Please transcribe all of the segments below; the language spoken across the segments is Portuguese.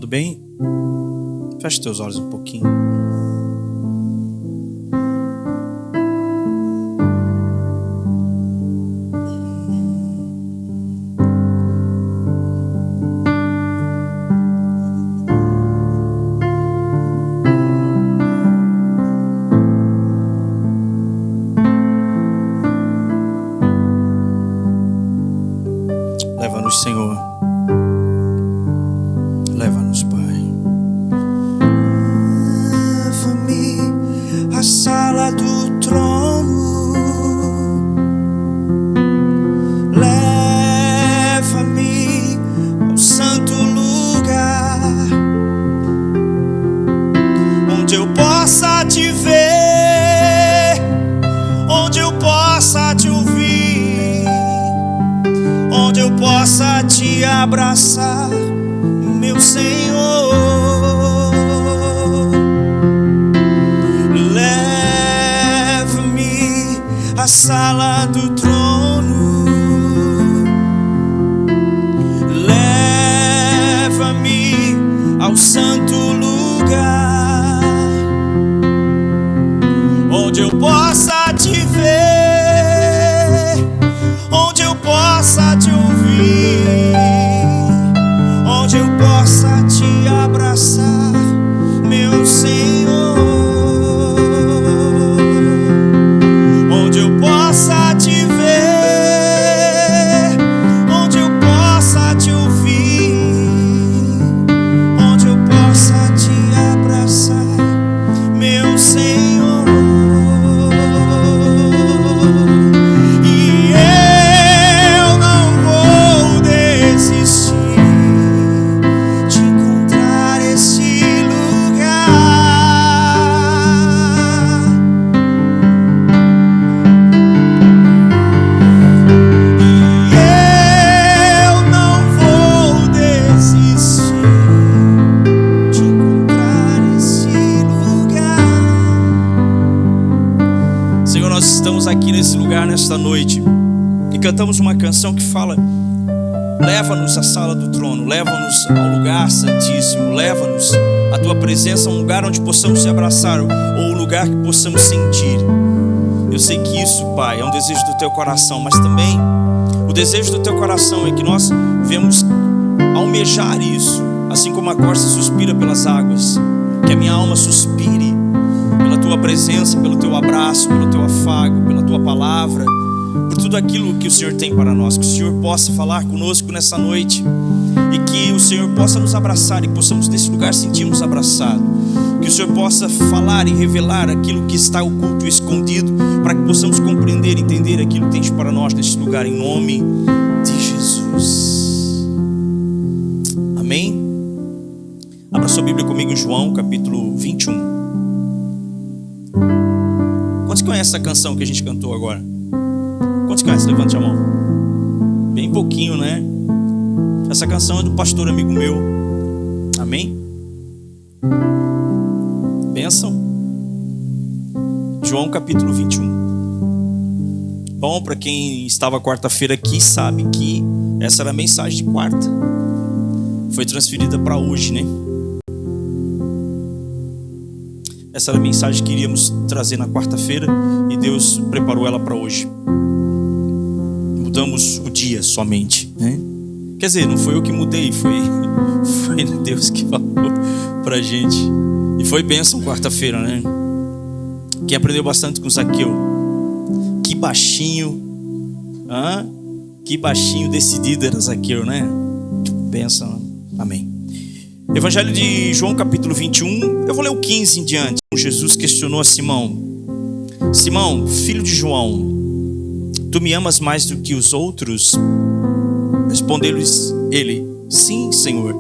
bem? Feche teus olhos um pouquinho. Leva-nos, Senhor. Leva-nos, Pai. Leva-me à sala do trono. Leva-me ao santo lugar, onde eu possa te ver, onde eu possa te ouvir, onde eu possa te abraçar, meu Senhor. Leve-me à sala do trono. Leva-me ao santo lugar, onde eu possa te ver, onde eu possa te ouvir, onde eu possa te abraçar, meu Senhor. Onde eu possa te ver, onde eu possa te ouvir, onde eu possa te abraçar, meu Senhor. E eu não vou desistir de encontrar esse lugar. E eu não vou desistir de encontrar esse lugar. Senhor, nós estamos aqui nesse lugar nesta noite e cantamos uma canção que fala: leva-nos à sala do trono, leva-nos ao lugar santíssimo, leva-nos à tua presença, um lugar onde possamos te abraçar, ou um lugar que possamos sentir. Eu sei que isso, Pai, é um desejo do teu coração, mas também o desejo do teu coração é que nós venhamos almejar isso, assim como a corça suspira pelas águas, que a minha alma suspire pela tua presença, pelo teu abraço, pelo teu afago, pela tua palavra, por tudo aquilo que o Senhor tem para nós. Que o Senhor possa falar conosco nessa noite e que o Senhor possa nos abraçar e possamos nesse lugar sentir-nos abraçados. Que o Senhor possa falar e revelar aquilo que está oculto e escondido, para que possamos compreender e entender aquilo que tens para nós nesse lugar, em nome de Jesus. Amém? Abra sua Bíblia comigo em João capítulo 21. Quantos conhecem essa canção que a gente cantou agora? Quantos conhecem? Levante a mão. Bem pouquinho, né? Essa canção é do pastor amigo meu. Amém? Bênção. João capítulo 21. Bom, para quem estava quarta-feira aqui, sabe que essa era a mensagem de quarta. Foi transferida para hoje, né? Essa era a mensagem que iríamos trazer na quarta-feira e Deus preparou ela para hoje. Mudamos o dia somente, né? Quer dizer, não foi eu que mudei, foi Deus que falou pra gente. E foi bênção quarta-feira, né? Quem aprendeu bastante com Zaqueu. Que baixinho, que baixinho decidido era Zaqueu, né? Bênção, amém. Evangelho de João capítulo 21, eu vou ler o 15 em diante. Jesus questionou a Simão: Simão, filho de João, tu me amas mais do que os outros? Respondeu-lhes ele: sim, Senhor,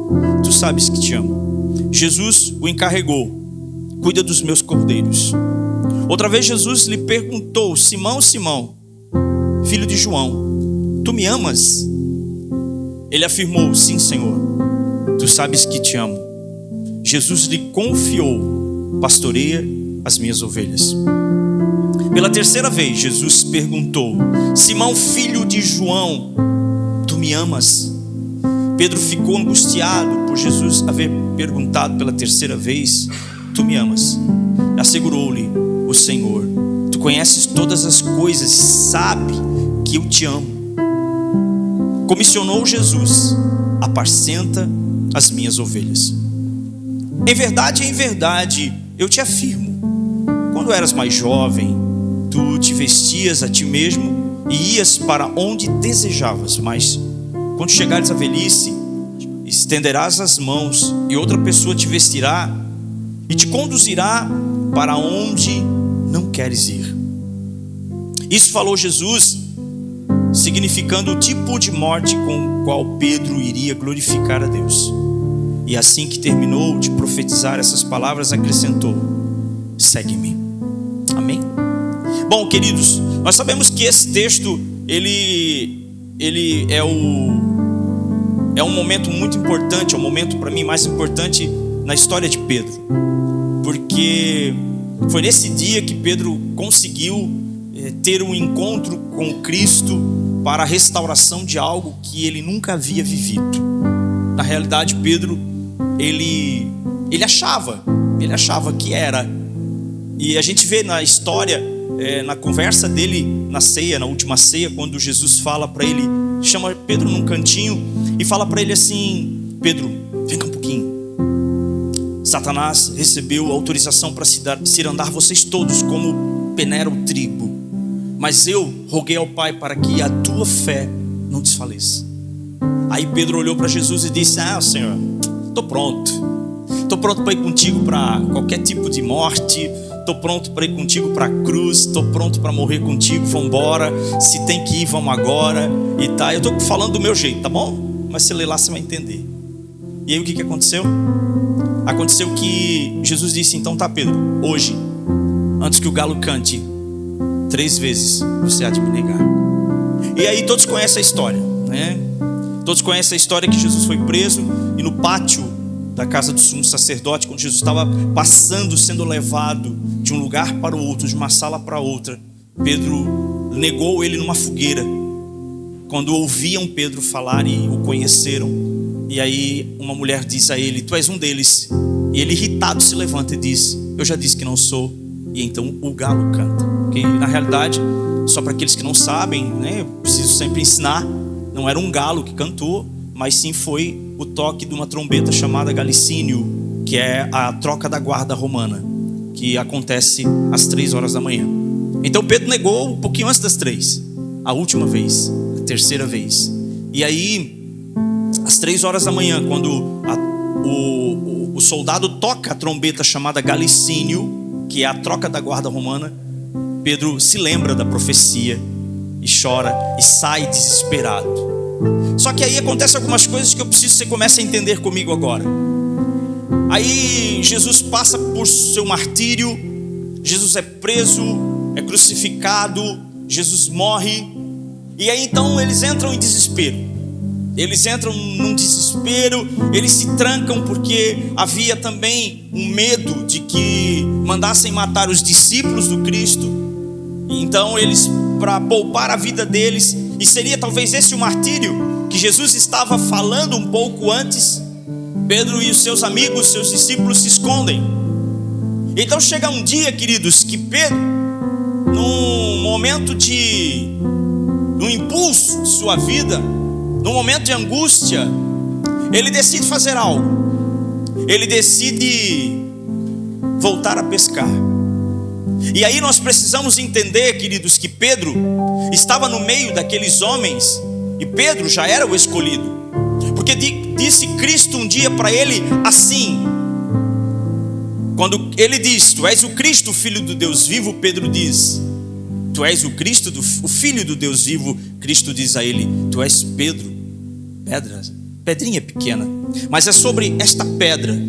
tu sabes que te amo. Jesus o encarregou: cuida dos meus cordeiros. Outra vez Jesus lhe perguntou: Simão, Simão, filho de João, tu me amas? Ele afirmou: sim, Senhor, tu sabes que te amo. Jesus lhe confiou: pastoreia as minhas ovelhas. Pela terceira vez Jesus perguntou: Simão, filho de João, tu me amas? Pedro ficou angustiado por Jesus haver perguntado pela terceira vez: tu me amas? Assegurou-lhe o Senhor: tu conheces todas as coisas, sabe que eu te amo. Comissionou Jesus: apacenta as minhas ovelhas. Em verdade, eu te afirmo, quando eras mais jovem, tu te vestias a ti mesmo e ias para onde desejavas, mas quando chegares à velhice, estenderás as mãos e outra pessoa te vestirá e te conduzirá para onde não queres ir. Isso falou Jesus, significando o tipo de morte com o qual Pedro iria glorificar a Deus. E assim que terminou de profetizar essas palavras, acrescentou: segue-me. Amém? Bom, queridos, nós sabemos que esse texto ele é um momento muito importante, é o momento para mim mais importante na história de Pedro, porque foi nesse dia que Pedro conseguiu ter um encontro com Cristo para a restauração de algo que ele nunca havia vivido. Na realidade, Pedro ele achava que era, e a gente vê na história, na conversa dele na ceia, na última ceia, quando Jesus fala para ele, chama Pedro num cantinho e fala para ele assim: Pedro, vem cá um pouquinho. Satanás recebeu autorização para cirandar vocês todos como peneira o trigo, mas eu roguei ao Pai para que a tua fé não desfaleça. Aí Pedro olhou para Jesus e disse: Senhor, estou pronto para ir contigo para qualquer tipo de morte, estou pronto para ir contigo para a cruz, estou pronto para morrer contigo, vamos embora, se tem que ir, vamos agora, e tá, eu estou falando do meu jeito, tá bom? Mas se ler lá você vai entender. E aí o que aconteceu? Aconteceu que Jesus disse: então tá, Pedro, hoje, antes que o galo cante 3 vezes, você há de me negar. E aí todos conhecem a história, né? Todos conhecem a história que Jesus foi preso, e no pátio da casa do sumo sacerdote, quando Jesus estava passando, sendo levado de um lugar para o outro, de uma sala para outra, Pedro negou ele numa fogueira. Quando ouviam Pedro falar e o conheceram, e aí uma mulher diz a ele: tu és um deles. E ele, irritado, se levanta e diz: eu já disse que não sou. E então o galo canta. Porque na realidade, só para aqueles que não sabem, né, eu preciso sempre ensinar, não era um galo que cantou, mas sim foi o toque de uma trombeta chamada galicínio, que é a troca da guarda romana, que acontece às 3 horas da manhã. Então Pedro negou um pouquinho antes das 3, a última vez, a terceira vez. E aí, às 3 horas da manhã, quando o soldado toca a trombeta chamada galicínio, que é a troca da guarda romana, Pedro se lembra da profecia e chora e sai desesperado. Só que aí acontece algumas coisas que eu preciso que você comece a entender comigo agora. Aí Jesus passa por seu martírio, Jesus é preso, é crucificado, Jesus morre. E aí então eles entram em desespero. Eles entram num desespero, eles se trancam porque havia também um medo de que mandassem matar os discípulos do Cristo. Então eles, para poupar a vida deles, e seria talvez esse o martírio que Jesus estava falando um pouco antes, Pedro e os seus amigos, seus discípulos se escondem. Então chega um dia, queridos, que Pedro, num momento num impulso de sua vida, num momento de angústia, ele decide fazer algo. Ele decide voltar a pescar. E aí nós precisamos entender, queridos, que Pedro estava no meio daqueles homens, e Pedro já era o escolhido, porque disse Cristo um dia para ele assim, quando ele diz: tu és o Cristo, o Filho do Deus vivo, Pedro diz: tu és o Cristo, o Filho do Deus vivo. Cristo diz a ele: tu és Pedro, pedrinha pequena, mas é sobre esta pedra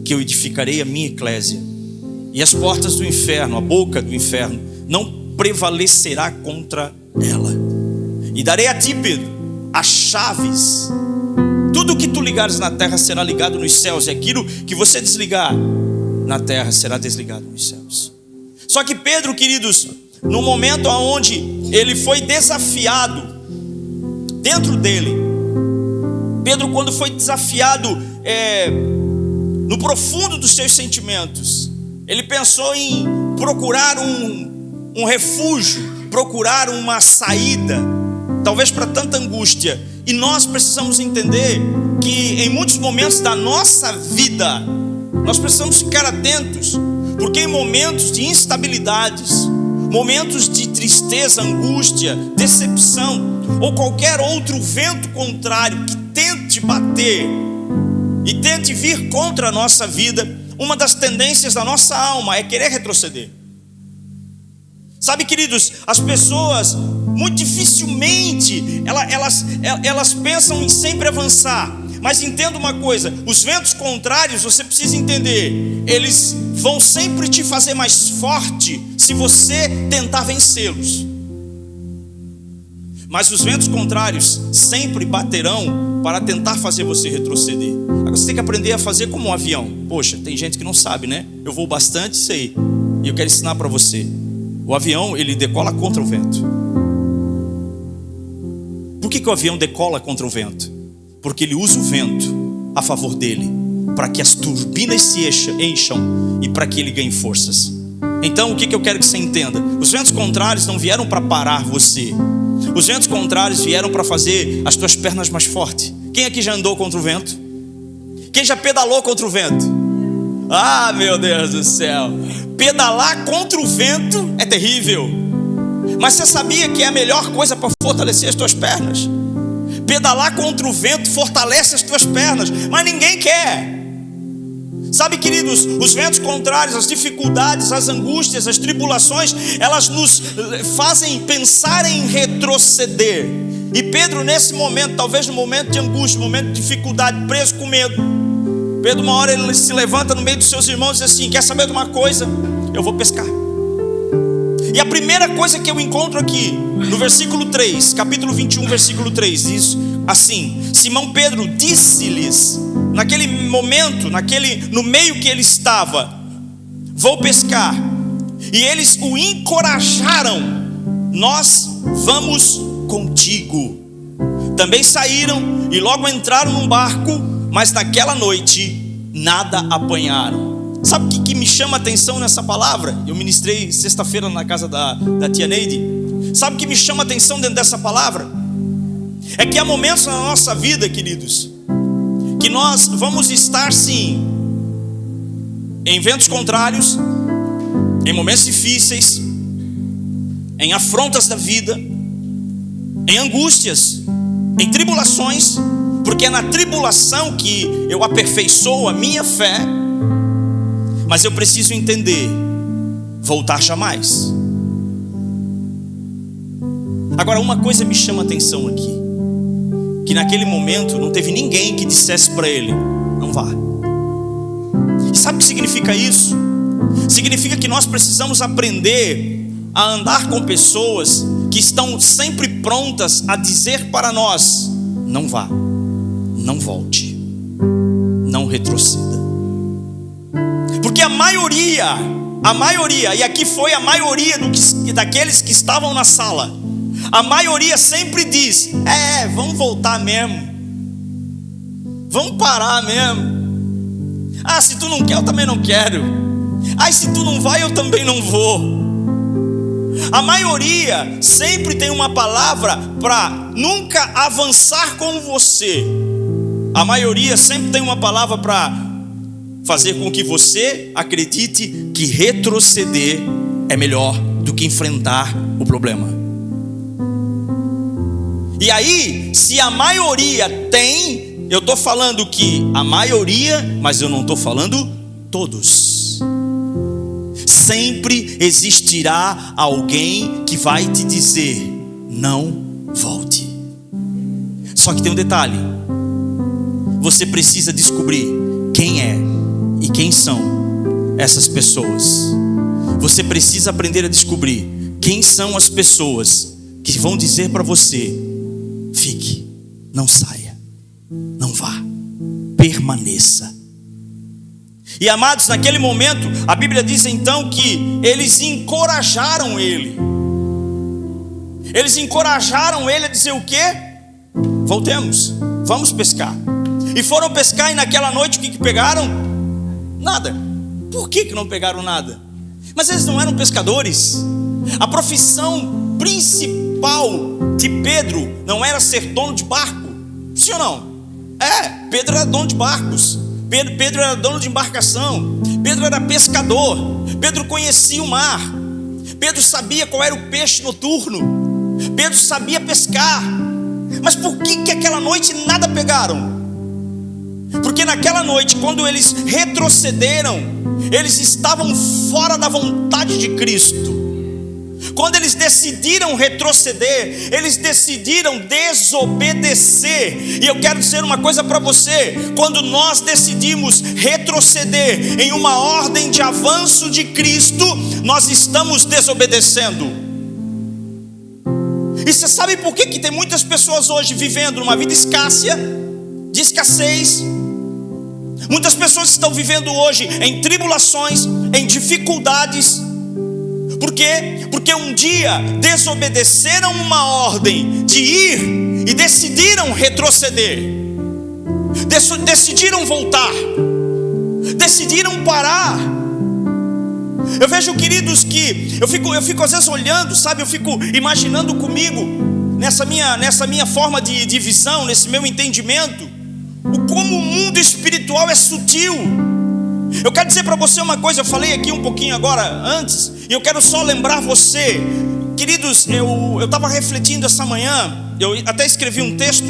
que eu edificarei a minha eclésia, e as portas do inferno, a boca do inferno, não prevalecerá contra ela. E darei a ti, Pedro, as chaves. Tudo que tu ligares na terra será ligado nos céus, e aquilo que você desligar na terra será desligado nos céus. Só que Pedro, queridos, no momento onde ele foi desafiado, dentro dele Pedro, quando foi desafiado no profundo dos seus sentimentos, ele pensou em procurar um refúgio, procurar uma saída, talvez para tanta angústia. E nós precisamos entender que em muitos momentos da nossa vida, nós precisamos ficar atentos, porque em momentos de instabilidades, momentos de tristeza, angústia, decepção, ou qualquer outro vento contrário que tente bater e tente vir contra a nossa vida, uma das tendências da nossa alma é querer retroceder. Sabe, queridos, as pessoas muito dificilmente elas pensam em sempre avançar. Mas entenda uma coisa: os ventos contrários, você precisa entender, eles vão sempre te fazer mais forte se você tentar vencê-los. Mas os ventos contrários sempre baterão para tentar fazer você retroceder. Agora você tem que aprender a fazer como um avião. Poxa, tem gente que não sabe, né? Eu vou bastante, sei. E eu quero ensinar para você. O avião, ele decola contra o vento. Por que o avião decola contra o vento? Porque ele usa o vento a favor dele, para que as turbinas se encham e para que ele ganhe forças. Então o que eu quero que você entenda? Os ventos contrários não vieram para parar você. Os ventos contrários vieram para fazer as tuas pernas mais fortes. Quem aqui já andou contra o vento? Quem já pedalou contra o vento? Ah, meu Deus do céu! Pedalar contra o vento é terrível. Mas você sabia que é a melhor coisa para fortalecer as tuas pernas? Pedalar contra o vento fortalece as tuas pernas, mas ninguém quer. Sabe, queridos, os ventos contrários, as dificuldades, as angústias, as tribulações, elas nos fazem pensar em retroceder. E Pedro, nesse momento, talvez no momento de angústia, no momento de dificuldade, preso com medo, Pedro, uma hora ele se levanta no meio dos seus irmãos e diz assim: quer saber de uma coisa? Eu vou pescar. E a primeira coisa que eu encontro aqui, no versículo 3, capítulo 21, versículo 3, diz assim: Simão Pedro disse-lhes, naquele momento, no meio que ele estava, vou pescar. E eles o encorajaram: nós vamos contigo. Também saíram e logo entraram num barco, mas naquela noite nada apanharam. Sabe o que me chama a atenção nessa palavra? Eu ministrei sexta-feira na casa da tia Neide. Sabe o que me chama a atenção dentro dessa palavra? É que há momentos na nossa vida, queridos, que nós vamos estar sim em ventos contrários, em momentos difíceis, em afrontas da vida, em angústias, em tribulações, porque é na tribulação que eu aperfeiçoo a minha fé. Mas eu preciso entender: voltar jamais. Agora, uma coisa me chama a atenção aqui, que naquele momento não teve ninguém que dissesse para ele: não vá. E sabe o que significa isso? Significa que nós precisamos aprender a andar com pessoas que estão sempre prontas a dizer para nós: não vá, não volte, não retroceda. Porque a maioria, e aqui foi a maioria daqueles que estavam na sala, a maioria sempre diz: vamos voltar mesmo, vamos parar mesmo. Ah, se tu não quer, eu também não quero. Ah, se tu não vai, eu também não vou. A maioria sempre tem uma palavra para nunca avançar com você. A maioria sempre tem uma palavra para fazer com que você acredite que retroceder é melhor do que enfrentar o problema. E aí, se a maioria tem, eu estou falando que a maioria, mas eu não estou falando todos. Sempre existirá alguém que vai te dizer: não volte. Só que tem um detalhe: você precisa descobrir quem é e quem são essas pessoas. Você precisa aprender a descobrir quem são as pessoas que vão dizer para você: fique, não saia, não vá, permaneça. E amados, naquele momento, a Bíblia diz então que eles encorajaram ele. Eles encorajaram ele a dizer o quê? Voltemos, vamos pescar. E foram pescar, e naquela noite o que pegaram? Nada. Por que não pegaram nada? Mas eles não eram pescadores. A profissão principal de Pedro não era ser dono de barco. Sim ou não? Pedro era dono de barcos. Pedro era dono de embarcação. Pedro era pescador. Pedro conhecia o mar. Pedro sabia qual era o peixe noturno. Pedro sabia pescar. Mas por que aquela noite nada pegaram? Porque naquela noite, quando eles retrocederam, eles estavam fora da vontade de Cristo. Quando eles decidiram retroceder, eles decidiram desobedecer. E eu quero dizer uma coisa para você: quando nós decidimos retroceder em uma ordem de avanço de Cristo, nós estamos desobedecendo. E você sabe por que tem muitas pessoas hoje vivendo uma vida de escassez? Muitas pessoas estão vivendo hoje em tribulações, em dificuldades. Por quê? Porque um dia desobedeceram uma ordem de ir e decidiram retroceder. Decidiram voltar. Decidiram parar. Eu vejo, queridos, que eu fico às vezes olhando, sabe? Eu fico imaginando comigo, nessa minha forma de visão, nesse meu entendimento, como o mundo espiritual é sutil. Eu quero dizer para você uma coisa. Eu falei aqui um pouquinho agora antes, e eu quero só lembrar você, queridos. Eu estava refletindo essa manhã. Eu até escrevi um texto,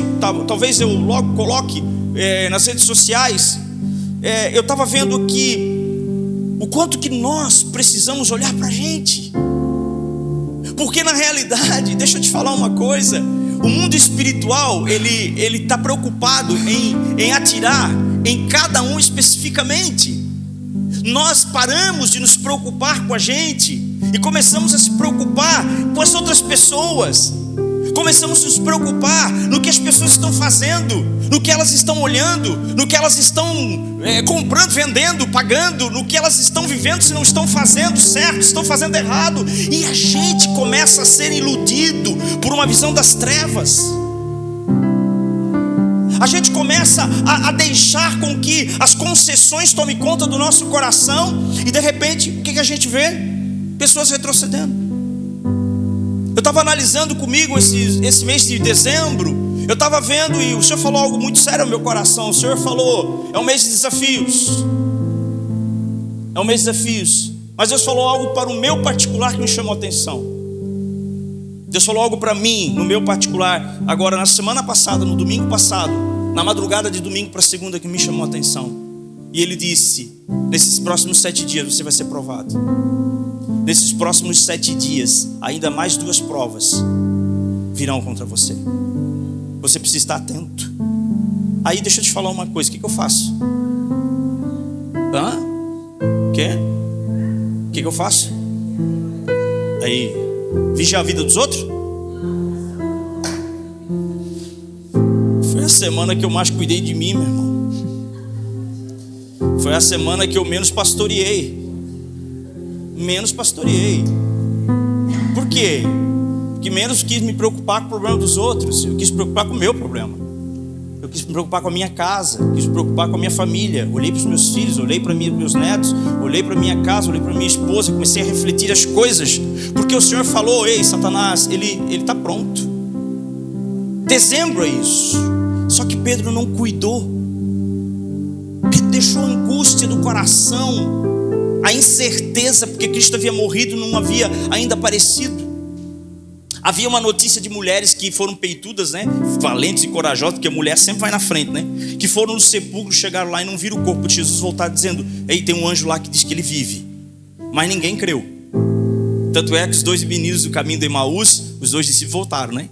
talvez eu logo coloque nas redes sociais. Eu estava vendo que o quanto que nós precisamos olhar para a gente, porque na realidade, deixa eu te falar uma coisa, o mundo espiritual, ele está preocupado em atirar em cada um especificamente. Nós paramos de nos preocupar com a gente e começamos a se preocupar com as outras pessoas. Começamos a nos preocupar no que as pessoas estão fazendo, no que elas estão olhando, no que elas estão comprando, vendendo, pagando, no que elas estão vivendo, se não estão fazendo certo, estão fazendo errado. E a gente começa a ser iludido por uma visão das trevas. A gente começa a deixar com que as concessões tomem conta do nosso coração. E de repente, o que a gente vê? Pessoas retrocedendo. Eu estava analisando comigo esse mês de dezembro. Eu estava vendo, e o Senhor falou algo muito sério ao meu coração. O Senhor falou: é um mês de desafios. É um mês de desafios. Mas Deus falou algo para o meu particular que me chamou a atenção. Deus falou algo para mim, no meu particular, agora na semana passada, no domingo passado, na madrugada de domingo para segunda, que me chamou a atenção. E Ele disse: nesses próximos 7 dias você vai ser provado. Nesses próximos 7 dias, ainda mais 2 provas virão contra você. Você precisa estar atento. Aí deixa eu te falar uma coisa: o que eu faço? Quê? O que eu faço? Aí, vigiar a vida dos outros? Foi a semana que eu mais cuidei de mim, meu irmão. Foi a semana que eu menos pastoreei. Por quê? Porque menos quis me preocupar com o problema dos outros. Eu quis me preocupar com o meu problema. Eu quis me preocupar com a minha casa. Eu quis me preocupar com a minha família. Olhei para os meus filhos, olhei para meus netos, olhei para a minha casa, olhei para a minha esposa. Comecei a refletir as coisas. Porque o Senhor falou: ei, Satanás, ele está pronto. Dezembro é isso. Só que Pedro não cuidou. Pedro deixou a angústia do coração, a incerteza, porque Cristo havia morrido, não havia ainda aparecido. Havia uma notícia de mulheres que foram peitudas, né? Valentes e corajosas, porque a mulher sempre vai na frente, né? Que foram no sepulcro, chegaram lá e não viram o corpo de Jesus voltar, dizendo: ei, tem um anjo lá que diz que ele vive. Mas ninguém creu. Tanto é que os 2 meninos do caminho de Emaús, os 2 discípulos voltaram, né?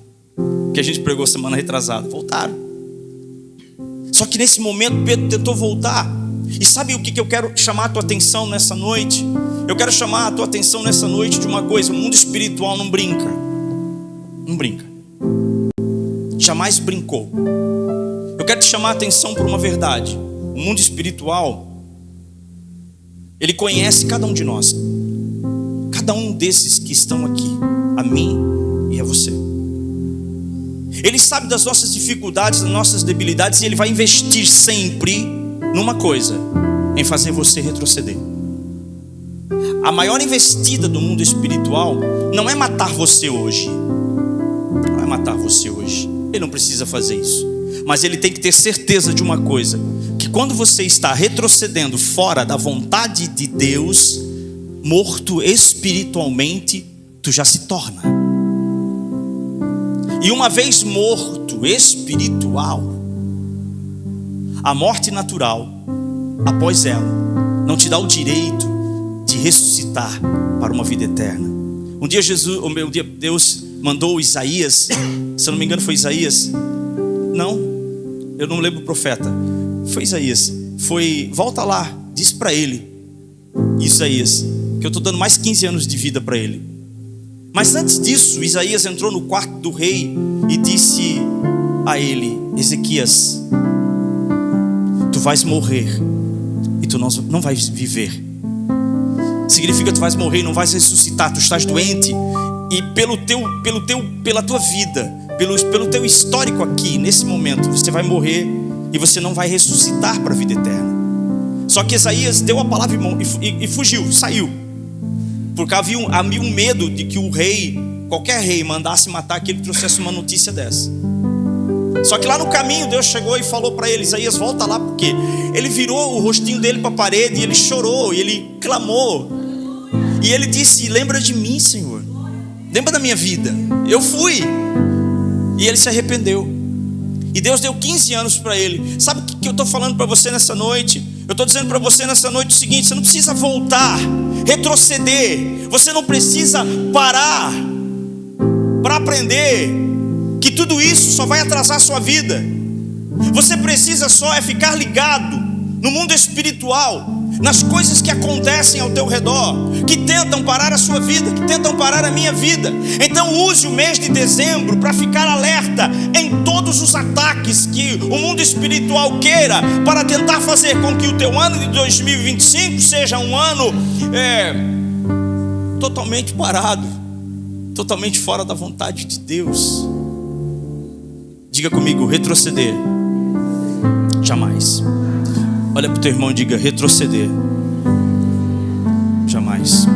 Que a gente pregou semana retrasada, voltaram. Só que nesse momento Pedro tentou voltar. E sabe o que eu quero chamar a tua atenção nessa noite? Eu quero chamar a tua atenção nessa noite de uma coisa: o mundo espiritual não brinca. Não brinca. Jamais brincou. Eu quero te chamar a atenção por uma verdade. O mundo espiritual, ele conhece cada um de nós. Cada um desses que estão aqui, a mim e a você. Ele sabe das nossas dificuldades, das nossas debilidades, e Ele vai investir sempre numa coisa: em fazer você retroceder. A maior investida do mundo espiritual não é matar você hoje. Não é matar você hoje. Ele não precisa fazer isso. Mas ele tem que ter certeza de uma coisa: que quando você está retrocedendo fora da vontade de Deus, morto espiritualmente, tu já se torna. E uma vez morto espiritual, a morte natural, após ela, não te dá o direito de ressuscitar para uma vida eterna. Um dia Deus mandou Isaías, se eu não me engano foi Isaías, não, eu não lembro o profeta, foi Isaías, volta lá, diz para ele, Isaías, que eu estou dando mais 15 anos de vida para ele. Mas antes disso, Isaías entrou no quarto do rei e disse a ele: Ezequias, tu vais morrer e tu não vais viver. Significa tu vais morrer e não vais ressuscitar. Tu estás doente e pela tua vida, pelo teu histórico aqui, nesse momento, você vai morrer e você não vai ressuscitar para a vida eterna. Só que Isaías deu a palavra e fugiu, saiu. Porque havia um medo de que o rei, qualquer rei, mandasse matar aquele que trouxesse uma notícia dessa. Só que lá no caminho Deus chegou e falou para ele: Isaías, volta lá, porque ele virou o rostinho dele para a parede e ele chorou e ele clamou. E ele disse: lembra de mim, Senhor, lembra da minha vida, eu fui. E ele se arrependeu. E Deus deu 15 anos para ele. Sabe o que eu estou falando para você nessa noite? Eu estou dizendo para você nessa noite o seguinte: você não precisa voltar, retroceder. Você não precisa parar para aprender que tudo isso só vai atrasar a sua vida. Você precisa só ficar ligado no mundo espiritual, nas coisas que acontecem ao teu redor, que tentam parar a sua vida, que tentam parar a minha vida. Então use o mês de dezembro para ficar alerta em todos os ataques que o mundo espiritual queira, para tentar fazer com que o teu ano de 2025 seja um ano totalmente parado, totalmente fora da vontade de Deus. Diga comigo: retroceder jamais. Olha para o teu irmão e diga: retroceder jamais.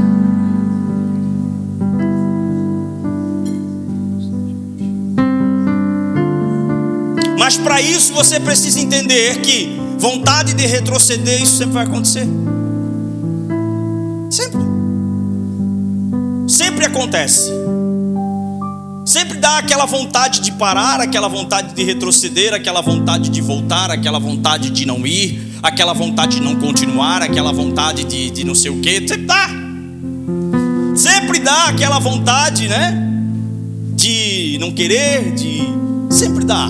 Mas para isso você precisa entender que vontade de retroceder, isso sempre vai acontecer. Sempre acontece. Sempre dá aquela vontade de parar, aquela vontade de retroceder, aquela vontade de voltar, aquela vontade de não ir, aquela vontade de não continuar, aquela vontade de não sei o que. Sempre dá aquela vontade, né? De não querer, sempre dá.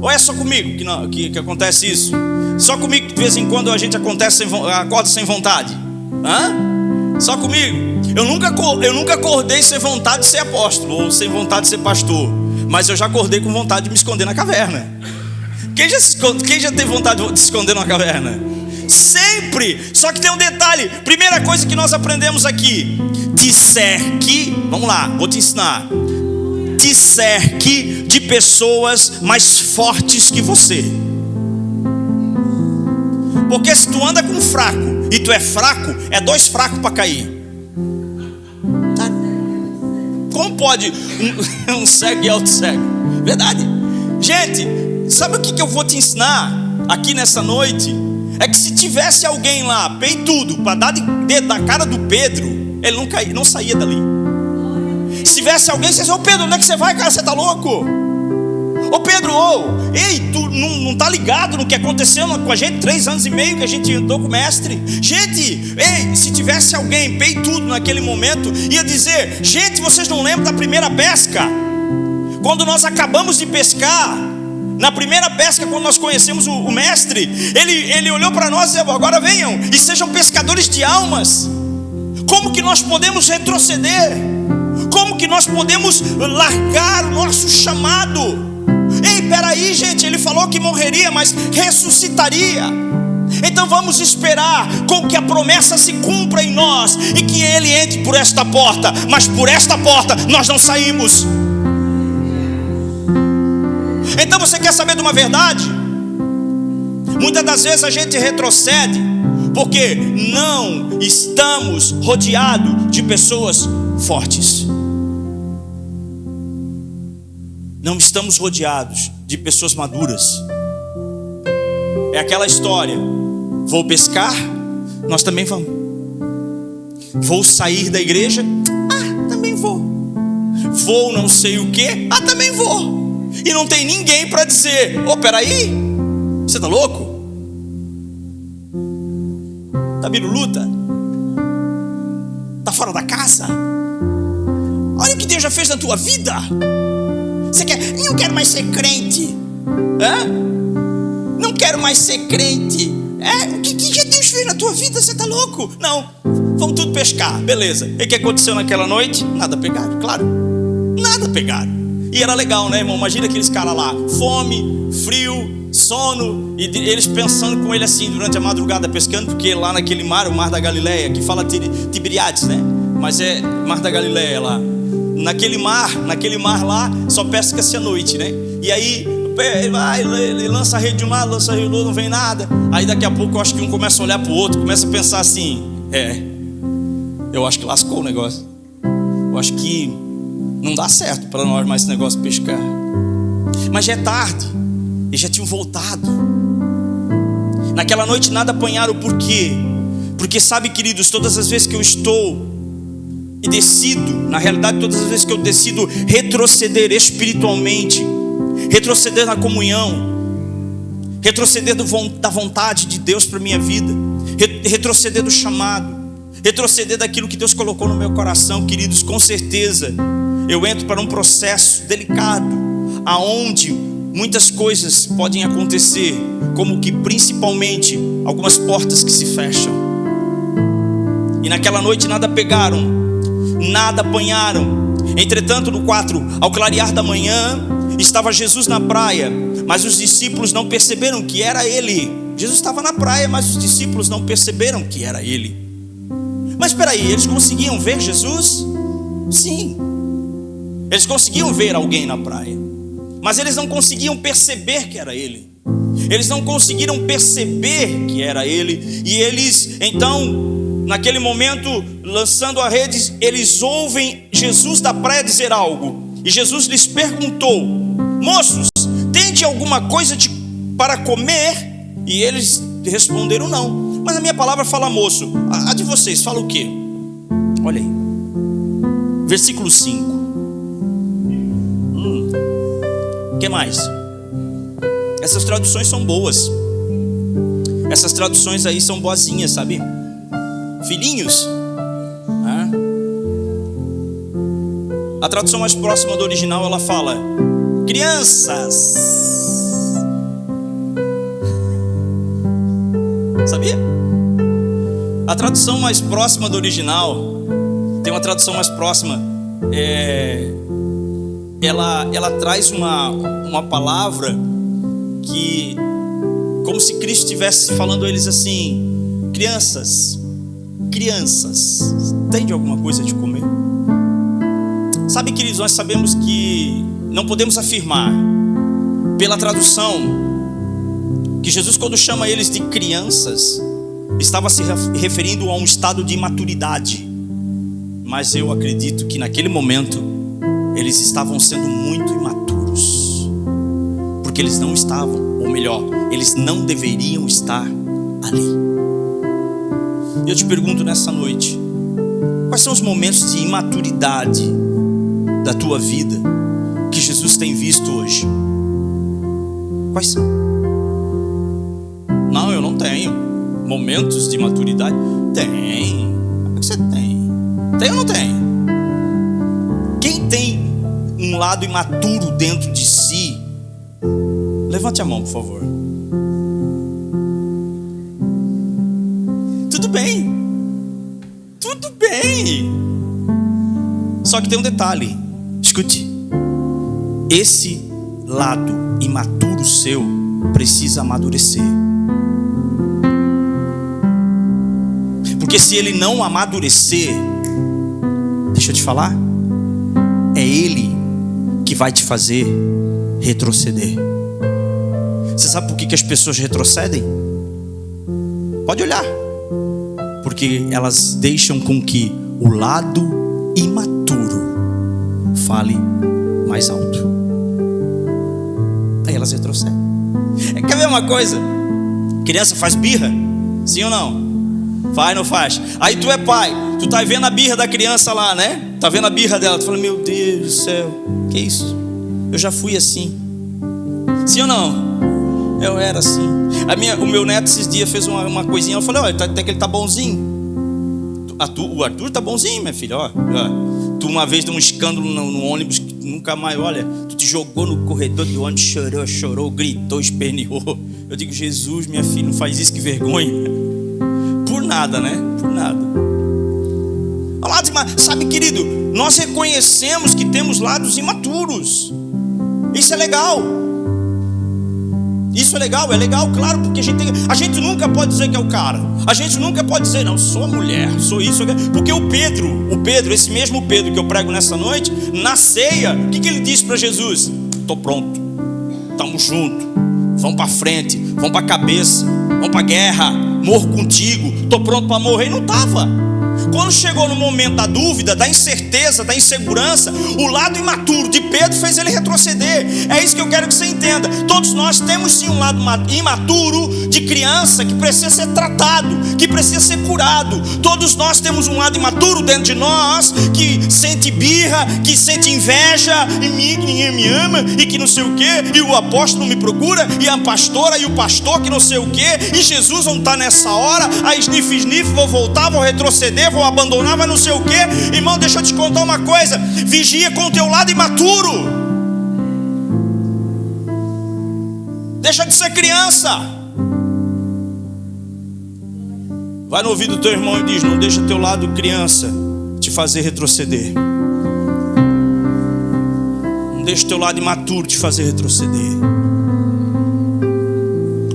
Ou é só comigo que acontece isso? Só comigo que de vez em quando a gente acorda sem vontade? Só comigo? Eu nunca acordei sem vontade de ser apóstolo ou sem vontade de ser pastor, mas eu já acordei com vontade de me esconder na caverna. Quem já teve vontade de se esconder numa caverna? Sempre. Só que tem um detalhe. Primeira coisa que nós aprendemos aqui: te cerque, vamos lá, vou te ensinar. Te cerque de pessoas mais fortes que você. Porque se tu anda com um fraco e tu é fraco, é 2 fracos para cair. Como pode um cego e outro cego? Verdade. Gente, sabe o que eu vou te ensinar aqui nessa noite? É que se tivesse alguém lá, peitudo, para dar dedo na cara do Pedro, ele não saía dali. Se tivesse alguém, você dizia: ô Pedro, onde é que você vai, cara? Você tá louco? Ô Pedro, ei, tu não tá ligado no que aconteceu com a gente 3 anos e meio que a gente andou com o mestre? Gente, ei, se tivesse alguém peitudo naquele momento, ia dizer: gente, vocês não lembram da primeira pesca? Quando nós acabamos de pescar, na primeira pesca, quando nós conhecemos o mestre, ele olhou para nós e disse: agora venham e sejam pescadores de almas. Como que nós podemos retroceder? Como que nós podemos largar o nosso chamado? Ei, peraí, gente, ele falou que morreria, mas ressuscitaria. Então vamos esperar com que a promessa se cumpra em nós e que ele entre por esta porta, mas por esta porta nós não saímos. você quer saber de uma verdade? Muitas das vezes a gente retrocede porque não estamos rodeados de pessoas fortes. Não estamos rodeados de pessoas maduras. É aquela história: vou pescar, nós também vamos. Vou sair da igreja, também vou. Vou não sei o que, também vou. E não tem ninguém para dizer: peraí, você tá louco? Tá biruta? Tá fora da casa? Olha o que Deus já fez na tua vida. Você quer? Eu não quero mais ser crente. Não quero mais ser crente. O que Deus fez na tua vida? Você tá louco? Não, vamos tudo pescar, beleza. E o que aconteceu naquela noite? Nada pegaram, claro. Nada pegaram. E era legal, né, irmão? Imagina aqueles caras lá, fome, frio, sono, e eles pensando com ele assim durante a madrugada pescando, porque lá naquele mar, o Mar da Galileia, que fala Tiberíades, né? Mas é Mar da Galileia lá. Naquele mar lá, só pesca-se à noite, né? E aí ele lança a rede de um lado, lança a rede do outro, não vem nada. Aí daqui a pouco eu acho que um começa a olhar pro outro, começa a pensar assim: eu acho que lascou o negócio. Eu acho que não dá certo para nós mais esse negócio de pescar. Mas já é tarde, eles já tinham voltado. Naquela noite nada apanharam, por quê? Porque sabe, queridos, todas as vezes que eu estou e decido, na realidade todas as vezes que eu decido retroceder espiritualmente, retroceder na comunhão, retroceder da vontade de Deus para minha vida, retroceder do chamado, retroceder daquilo que Deus colocou no meu coração, queridos, com certeza eu entro para um processo delicado, aonde muitas coisas podem acontecer, como que principalmente algumas portas que se fecham. E naquela noite nada pegaram, nada apanharam. Entretanto, no 4, ao clarear da manhã, estava Jesus na praia, mas os discípulos não perceberam que era ele. Jesus estava na praia, mas os discípulos não perceberam que era ele. Mas espera aí, eles conseguiam ver Jesus? Sim, eles conseguiam ver alguém na praia, mas eles não conseguiam perceber que era ele. Eles não conseguiram perceber que era ele. E eles, então, naquele momento, lançando a rede, eles ouvem Jesus da praia dizer algo. E Jesus lhes perguntou: moços, tende alguma coisa para comer? E eles responderam: não. Mas a minha palavra fala moço. A de vocês fala o quê? Olha aí, versículo 5. O que mais? Essas traduções são boas. Essas traduções aí são boazinhas, sabe? Filhinhos. A tradução mais próxima do original, ela fala: crianças. Sabia? A tradução mais próxima do original, tem uma tradução mais próxima, ela traz uma palavra que, como se Cristo estivesse falando a eles assim: crianças, tem de alguma coisa de comer? Sabe, queridos, nós sabemos que não podemos afirmar pela tradução que Jesus, quando chama eles de crianças, estava se referindo a um estado de imaturidade. Mas eu acredito que naquele momento eles estavam sendo muito imaturos, porque eles não estavam, ou melhor, eles não deveriam estar ali. Eu te pergunto nessa noite: quais são os momentos de imaturidade da tua vida que Jesus tem visto hoje? Quais são? Não, eu não tenho momentos de maturidade. Tem. O que você tem? Tem ou não tem? Quem tem um lado imaturo dentro de si, levante a mão, por favor. Tudo bem. Só que tem um detalhe. Escute. Esse lado imaturo seu precisa amadurecer. Porque se ele não amadurecer, deixa eu te falar, é ele que vai te fazer retroceder. Você sabe por que as pessoas retrocedem? Pode olhar. Porque elas deixam com que o lado imaturo fale mais alto. Aí elas retrocedem. Quer ver uma coisa? Criança faz birra? Sim ou não? Faz, não faz? Aí tu é pai, tu tá vendo a birra da criança lá, né? Tá vendo a birra dela, tu fala, meu Deus do céu, que isso? Eu já fui assim. Sim ou não? Eu era assim. O meu neto esses dias fez uma coisinha. Eu falei, olha, até que ele tá bonzinho. O Arthur tá bonzinho, minha filha, ó. Tu uma vez deu um escândalo no ônibus que nunca mais, olha, tu te jogou no corredor do ônibus, chorou, gritou, esperneou. Eu digo, Jesus, minha filha, não faz isso, que vergonha. Por nada, né? Por nada. Sabe, querido, nós reconhecemos que temos lados imaturos. Isso é legal. Isso é legal, claro, porque a gente nunca pode dizer que é o cara. A gente nunca pode dizer, não, sou a mulher, sou isso. Porque o Pedro, esse mesmo Pedro que eu prego nessa noite, na ceia, o que ele disse para Jesus? Estou pronto, estamos juntos, vamos para frente, vamos para a cabeça, vamos para a guerra, morro contigo, estou pronto para morrer. E não estava. Quando chegou no momento da dúvida, da incerteza, da insegurança, o lado imaturo de Pedro fez ele retroceder. É isso que eu quero que você entenda. Todos nós temos sim um lado imaturo de criança que precisa ser tratado, que precisa ser curado. Todos nós temos um lado imaturo dentro de nós, que sente birra, que sente inveja em mim, que ninguém me ama, e que não sei o que, e o apóstolo não me procura, e a pastora e o pastor que não sei o que, e Jesus não está nessa hora. Aí sniff, vou voltar, vou retroceder, vou abandonar, vai não sei o que. Irmão, deixa eu te contar uma coisa. Vigia com o teu lado imaturo. Deixa de ser criança. Vai no ouvido do teu irmão e diz, não deixa teu lado criança te fazer retroceder. Não deixa teu lado imaturo te fazer retroceder.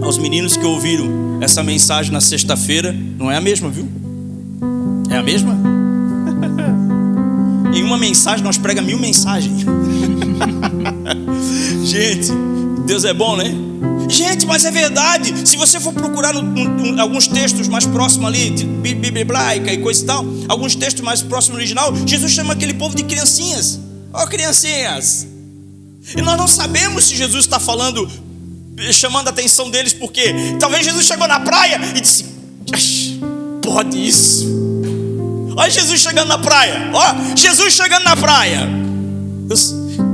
Aos meninos que ouviram essa mensagem na sexta-feira, não é a mesma, viu? É a mesma? Em uma mensagem nós pregamos 1000 mensagens. Gente, Deus é bom, né? Gente, mas é verdade. Se você for procurar alguns textos mais próximos ali, de Bíblia hebraica e coisa e tal, alguns textos mais próximos do original, Jesus chama aquele povo de criancinhas. Ó, criancinhas. E nós não sabemos se Jesus está falando, chamando a atenção deles, porque talvez Jesus chegou na praia e disse, pode isso. Olha Jesus chegando na praia. Ó, Jesus chegando na praia.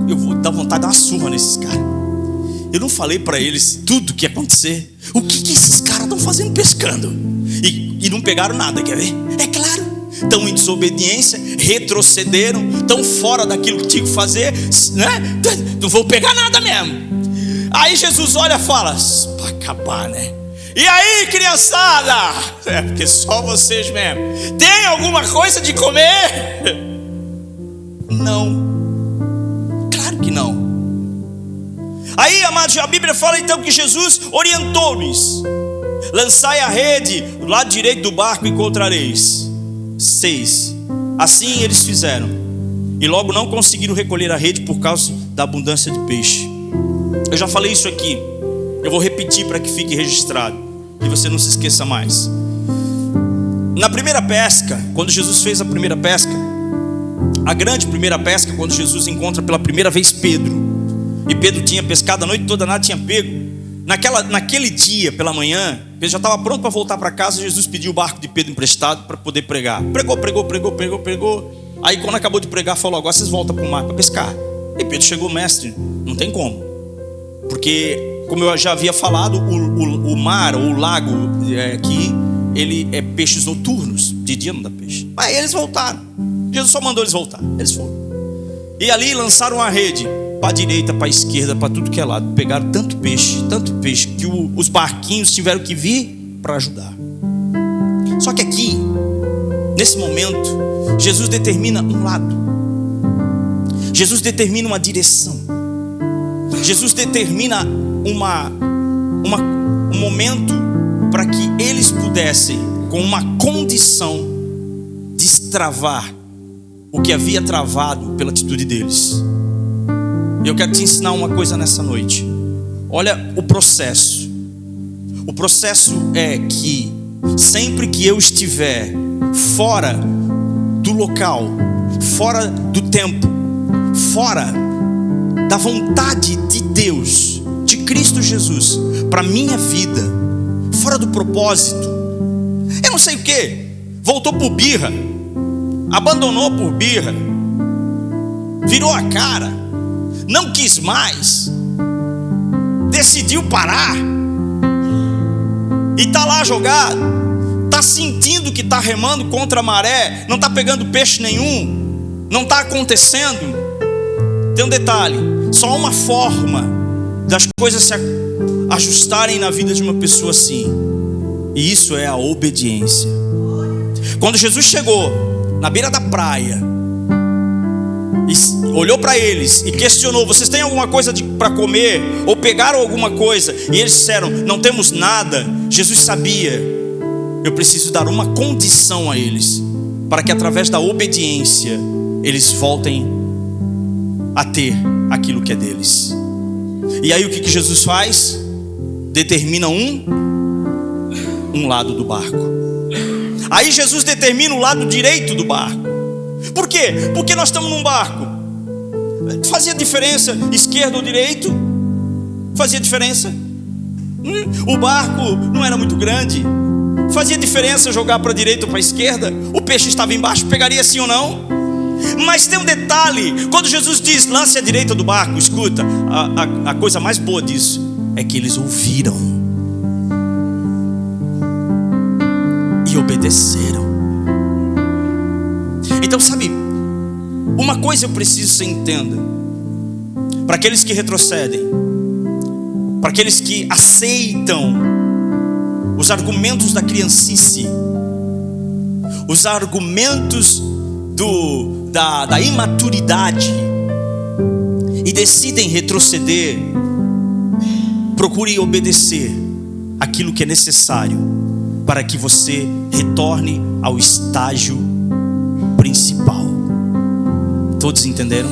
Eu vou dar vontade de dar uma surra nesses caras. Eu não falei para eles tudo o que ia acontecer. O que esses caras estão fazendo pescando? E não pegaram nada, quer ver? É claro. Estão em desobediência, retrocederam, estão fora daquilo que tinha que fazer, né? Não vou pegar nada mesmo. Aí Jesus olha e fala, para acabar, né? E aí, criançada? É porque só vocês mesmo. Tem alguma coisa de comer? Não. Claro que não. Aí, amados, a Bíblia fala então que Jesus orientou-lhes: lançai a rede do lado direito do barco e encontrareis. 6. Assim eles fizeram. E logo não conseguiram recolher a rede por causa da abundância de peixe. Eu já falei isso aqui. Eu vou repetir para que fique registrado e você não se esqueça mais. Na primeira pesca, quando Jesus fez a primeira pesca, a grande primeira pesca, quando Jesus encontra pela primeira vez Pedro, e Pedro tinha pescado a noite toda, nada tinha pego. Naquele dia, pela manhã, Pedro já estava pronto para voltar para casa. Jesus pediu o barco de Pedro emprestado para poder pregar. Pregou. Aí quando acabou de pregar, falou, agora vocês voltam para o mar para pescar. E Pedro chegou, mestre, não tem como. Porque, como eu já havia falado, o mar ou o lago aqui, ele é peixes noturnos. De dia não dá peixe. Mas eles voltaram. Jesus só mandou eles voltar. Eles foram. E ali lançaram a rede para a direita, para a esquerda, para tudo que é lado. Pegaram tanto peixe, que os barquinhos tiveram que vir para ajudar. Só que aqui, nesse momento, Jesus determina um lado. Jesus determina uma direção. Jesus determina um momento para que eles pudessem, com uma condição, destravar o que havia travado pela atitude deles. E eu quero te ensinar uma coisa nessa noite. Olha o processo. O processo é que sempre que eu estiver fora do local, fora do tempo, fora da vontade de Deus, de Cristo Jesus, para minha vida, fora do propósito, eu não sei o que, voltou por birra, abandonou por birra, virou a cara, não quis mais, decidiu parar, e está lá jogado, está sentindo que está remando contra a maré, não está pegando peixe nenhum, não está acontecendo. Tem um detalhe, só uma forma das coisas se ajustarem na vida de uma pessoa assim, e isso é a obediência. Quando Jesus chegou na beira da praia e olhou para eles e questionou: vocês têm alguma coisa para comer? Ou pegaram alguma coisa? E eles disseram: não temos nada. Jesus sabia: eu preciso dar uma condição a eles, para que através da obediência eles voltem a ter aquilo que é deles. E aí o que Jesus faz? Determina um lado do barco. Aí Jesus determina o lado direito do barco. Por quê? Porque nós estamos num barco. Fazia diferença esquerdo ou direito? Fazia diferença. O barco não era muito grande. Fazia diferença jogar para a direita ou para a esquerda? O peixe estava embaixo, pegaria sim ou não? Mas tem um detalhe. Quando Jesus diz: lance à direita do barco, escuta, a coisa mais boa disso é que eles ouviram e obedeceram. Então, sabe, uma coisa eu preciso que você entenda: para aqueles que retrocedem, para aqueles que aceitam os argumentos da criancice, os argumentos da imaturidade, e decidem retroceder, procure obedecer aquilo que é necessário para que você retorne ao estágio principal. Todos entenderam?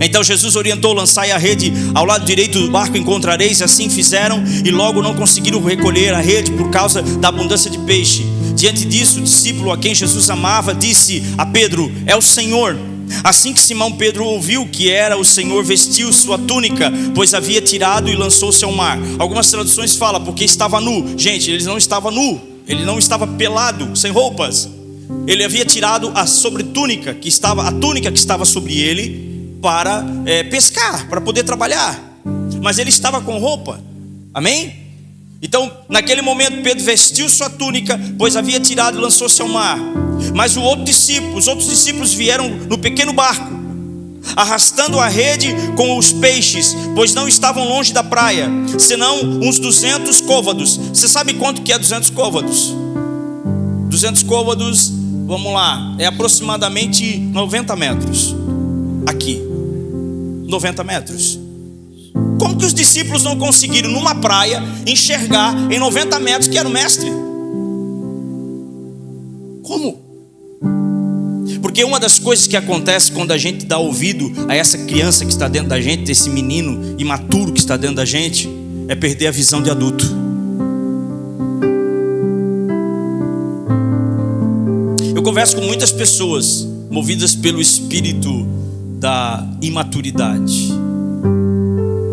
Então Jesus orientou: lançai a rede ao lado direito do barco, encontrareis. Assim fizeram, e logo não conseguiram recolher a rede por causa da abundância de peixe. Diante disso, o discípulo a quem Jesus amava disse a Pedro: é o Senhor. Assim que Simão Pedro ouviu que era o Senhor, vestiu sua túnica, pois havia tirado, e lançou-se ao mar. Algumas traduções falam porque estava nu. Gente, ele não estava nu, ele não estava pelado, sem roupas. Ele havia tirado a túnica que estava sobre ele para pescar, para poder trabalhar. Mas ele estava com roupa. Amém? Então, naquele momento, Pedro vestiu sua túnica, pois havia tirado e lançou-se ao mar. Mas os outros discípulos vieram no pequeno barco, arrastando a rede com os peixes, pois não estavam longe da praia, senão uns 200 côvados. Você sabe quanto que é 200 côvados? 200 côvados, vamos lá, é aproximadamente 90 metros. Aqui, 90 metros. Como que os discípulos não conseguiram numa praia enxergar em 90 metros que era o mestre? Como? Porque uma das coisas que acontece quando a gente dá ouvido a essa criança que está dentro da gente, desse menino imaturo que está dentro da gente, é perder a visão de adulto. Eu converso com muitas pessoas movidas pelo espírito da imaturidade.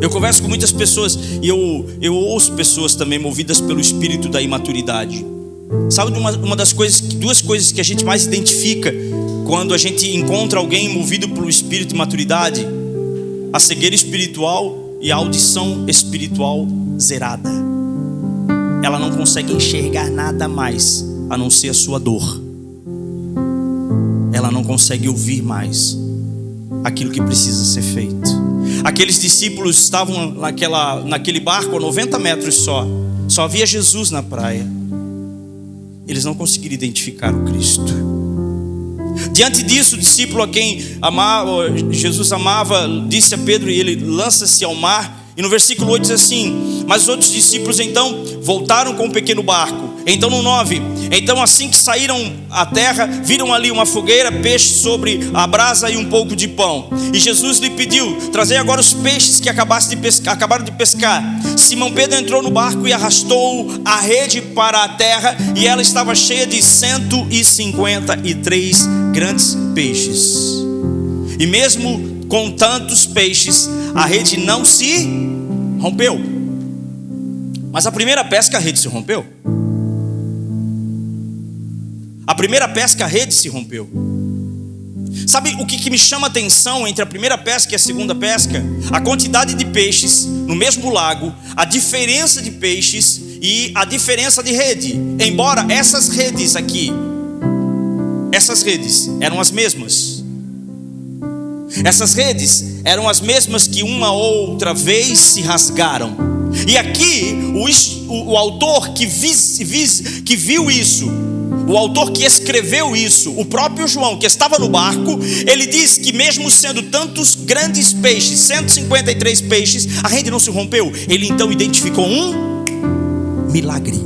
Eu converso com muitas pessoas e eu ouço pessoas também movidas pelo espírito da imaturidade. Sabe uma das coisas, duas coisas que a gente mais identifica quando a gente encontra alguém movido pelo espírito de maturidade? A cegueira espiritual e a audição espiritual zerada. Ela não consegue enxergar nada mais a não ser a sua dor. Ela não consegue ouvir mais aquilo que precisa ser feito. Aqueles discípulos estavam naquele barco a 90 metros só havia Jesus na praia. Eles não conseguiram identificar o Cristo. Diante disso, o discípulo a quem Jesus amava disse a Pedro, e ele: lança-se ao mar E no versículo 8 diz assim: mas os outros discípulos então voltaram com um pequeno barco. Então no 9, então assim que saíram à terra, viram ali uma fogueira, peixe sobre a brasa e um pouco de pão. E Jesus lhe pediu: trazei agora os peixes que acabaram de pescar. Simão Pedro entrou no barco e arrastou a rede para a terra, e ela estava cheia de 153 grandes peixes. E mesmo com tantos peixes, a rede não se rompeu. Mas a primeira pesca, a rede se rompeu. A primeira pesca, a rede se rompeu. Sabe o que me chama a atenção entre a primeira pesca e a segunda pesca? A quantidade de peixes no mesmo lago, a diferença de peixes e a diferença de rede. Embora essas redes aqui, essas redes eram as mesmas. Essas redes eram as mesmas que uma outra vez se rasgaram. E aqui o autor que viu isso, o autor que escreveu isso, o próprio João que estava no barco, ele diz que mesmo sendo tantos grandes peixes, 153 peixes, a rede não se rompeu. Ele então identificou um milagre.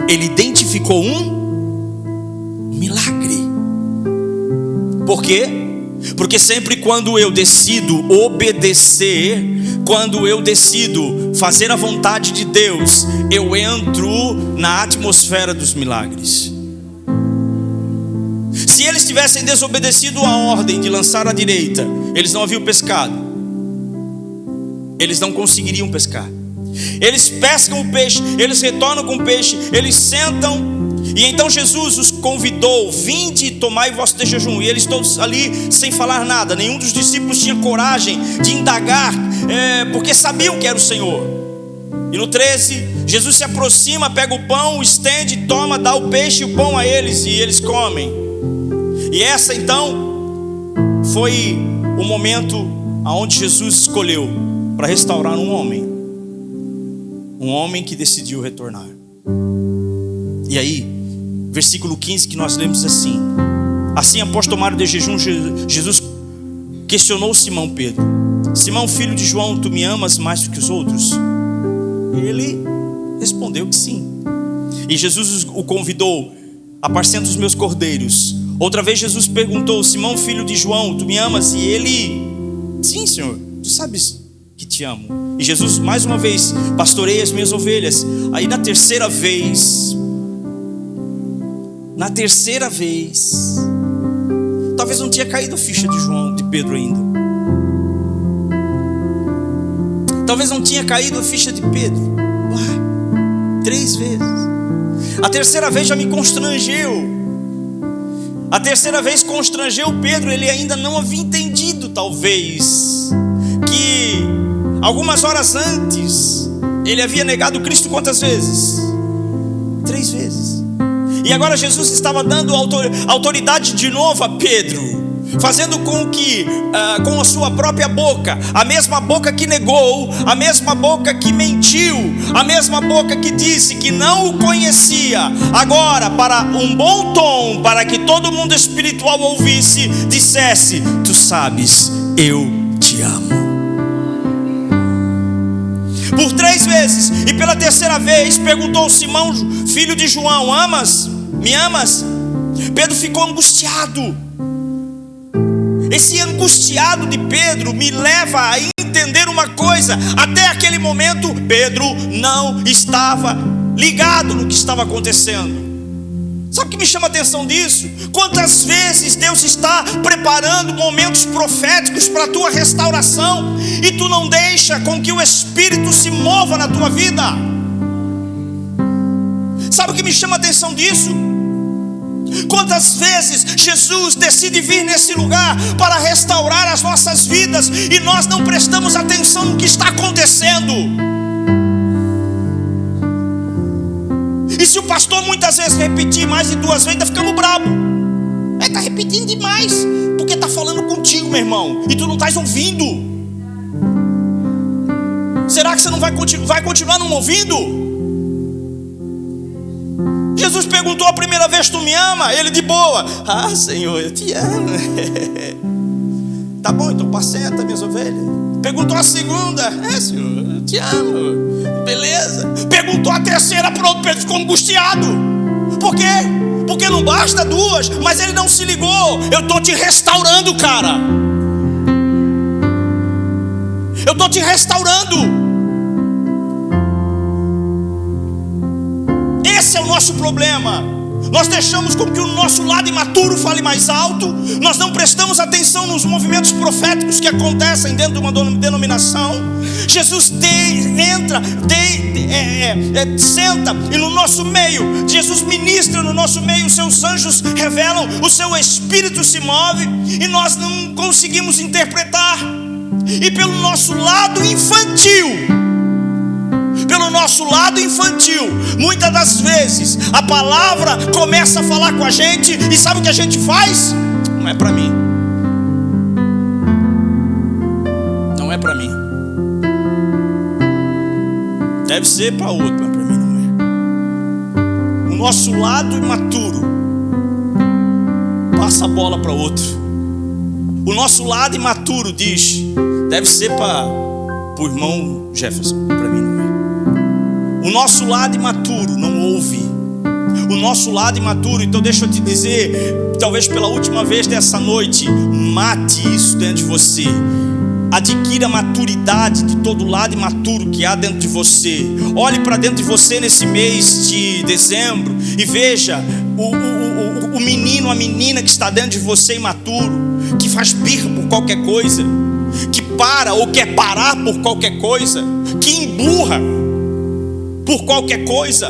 Ele identificou um milagre. Por quê? Porque sempre quando eu decido obedecer, quando eu decido fazer a vontade de Deus, eu entro na atmosfera dos milagres. Se eles tivessem desobedecido a ordem de lançar à direita, eles não haviam pescado. Eles não conseguiriam pescar. Eles pescam o peixe, eles retornam com o peixe, eles sentam. E então Jesus os convidou: vinde e tomai vosso jejum. E eles todos ali sem falar nada. Nenhum dos discípulos tinha coragem de indagar, porque sabiam que era o Senhor. E no 13, Jesus se aproxima, pega o pão, estende, toma, dá o peixe e o pão a eles, e eles comem. E essa então foi o momento onde Jesus escolheu para restaurar um homem que decidiu retornar. E aí, versículo 15 que nós lemos assim: assim após tomar o de jejum, Jesus questionou Simão Pedro: Simão, filho de João, tu me amas mais do que os outros? E ele respondeu que sim. E Jesus o convidou: apacenta os meus cordeiros. Outra vez Jesus perguntou: Simão, filho de João, tu me amas? E ele: sim, Senhor, tu sabes que te amo. E Jesus mais uma vez: pastorei as minhas ovelhas. Aí na terceira vez, talvez não tinha caído a ficha de João, de Pedro ainda. Talvez não tinha caído a ficha de Pedro. 3 vezes. A terceira vez já me constrangeu. A terceira vez constrangeu Pedro. Ele ainda não havia entendido, talvez, que algumas horas antes ele havia negado Cristo quantas vezes? 3 vezes. E agora Jesus estava dando autoridade de novo a Pedro, fazendo com que, com a sua própria boca, a mesma boca que negou, a mesma boca que mentiu, a mesma boca que disse que não o conhecia, agora, para um bom tom, para que todo mundo espiritual ouvisse, dissesse: tu sabes, eu te amo. Por 3 vezes, e pela terceira vez perguntou: Simão, filho de João, me amas? Pedro ficou angustiado. Esse angustiado de Pedro me leva a entender uma coisa: até aquele momento Pedro não estava ligado no que estava acontecendo. Sabe o que me chama a atenção disso? Quantas vezes Deus está preparando momentos proféticos para a tua restauração, e tu não deixa com que o Espírito se mova na tua vida. Sabe o que me chama a atenção disso? Quantas vezes Jesus decide vir nesse lugar para restaurar as nossas vidas, e nós não prestamos atenção no que está acontecendo. E se o pastor muitas vezes repetir mais de 2 vezes, ainda ficamos bravos. Está repetindo demais, porque está falando contigo, meu irmão, e tu não estás ouvindo. Será que você não vai continuar não ouvindo? Jesus perguntou a primeira vez: tu me ama? Ele de boa: Senhor, eu te amo. Tá bom, então apacenta minhas ovelhas. Perguntou a segunda, Senhor, eu te amo, beleza. Perguntou a terceira, pronto, Pedro ficou angustiado. Por quê? Porque não basta duas, mas ele não se ligou. Eu estou te restaurando, cara. Eu estou te restaurando. Esse é o nosso problema. Nós deixamos com que o nosso lado imaturo fale mais alto. Nós não prestamos atenção nos movimentos proféticos que acontecem dentro de uma denominação. Jesus entra, senta e no nosso meio, Jesus ministra no nosso meio, os seus anjos revelam, o seu espírito se move e nós não conseguimos interpretar. E pelo nosso lado infantil, muitas das vezes a palavra começa a falar com a gente e sabe o que a gente faz? Não é para mim. Não é para mim. Deve ser para outro, mas para mim não é. O nosso lado imaturo passa a bola para outro. O nosso lado imaturo diz: deve ser para o irmão Jefferson, para mim não é. O nosso lado imaturo não ouve. O nosso lado imaturo, então deixa eu te dizer, talvez pela última vez dessa noite, mate isso dentro de você. Adquira a maturidade de todo lado imaturo que há dentro de você. Olhe para dentro de você nesse mês de dezembro e veja o menino, a menina que está dentro de você imaturo, que faz birra por qualquer coisa, que para ou quer parar por qualquer coisa, que emburra por qualquer coisa.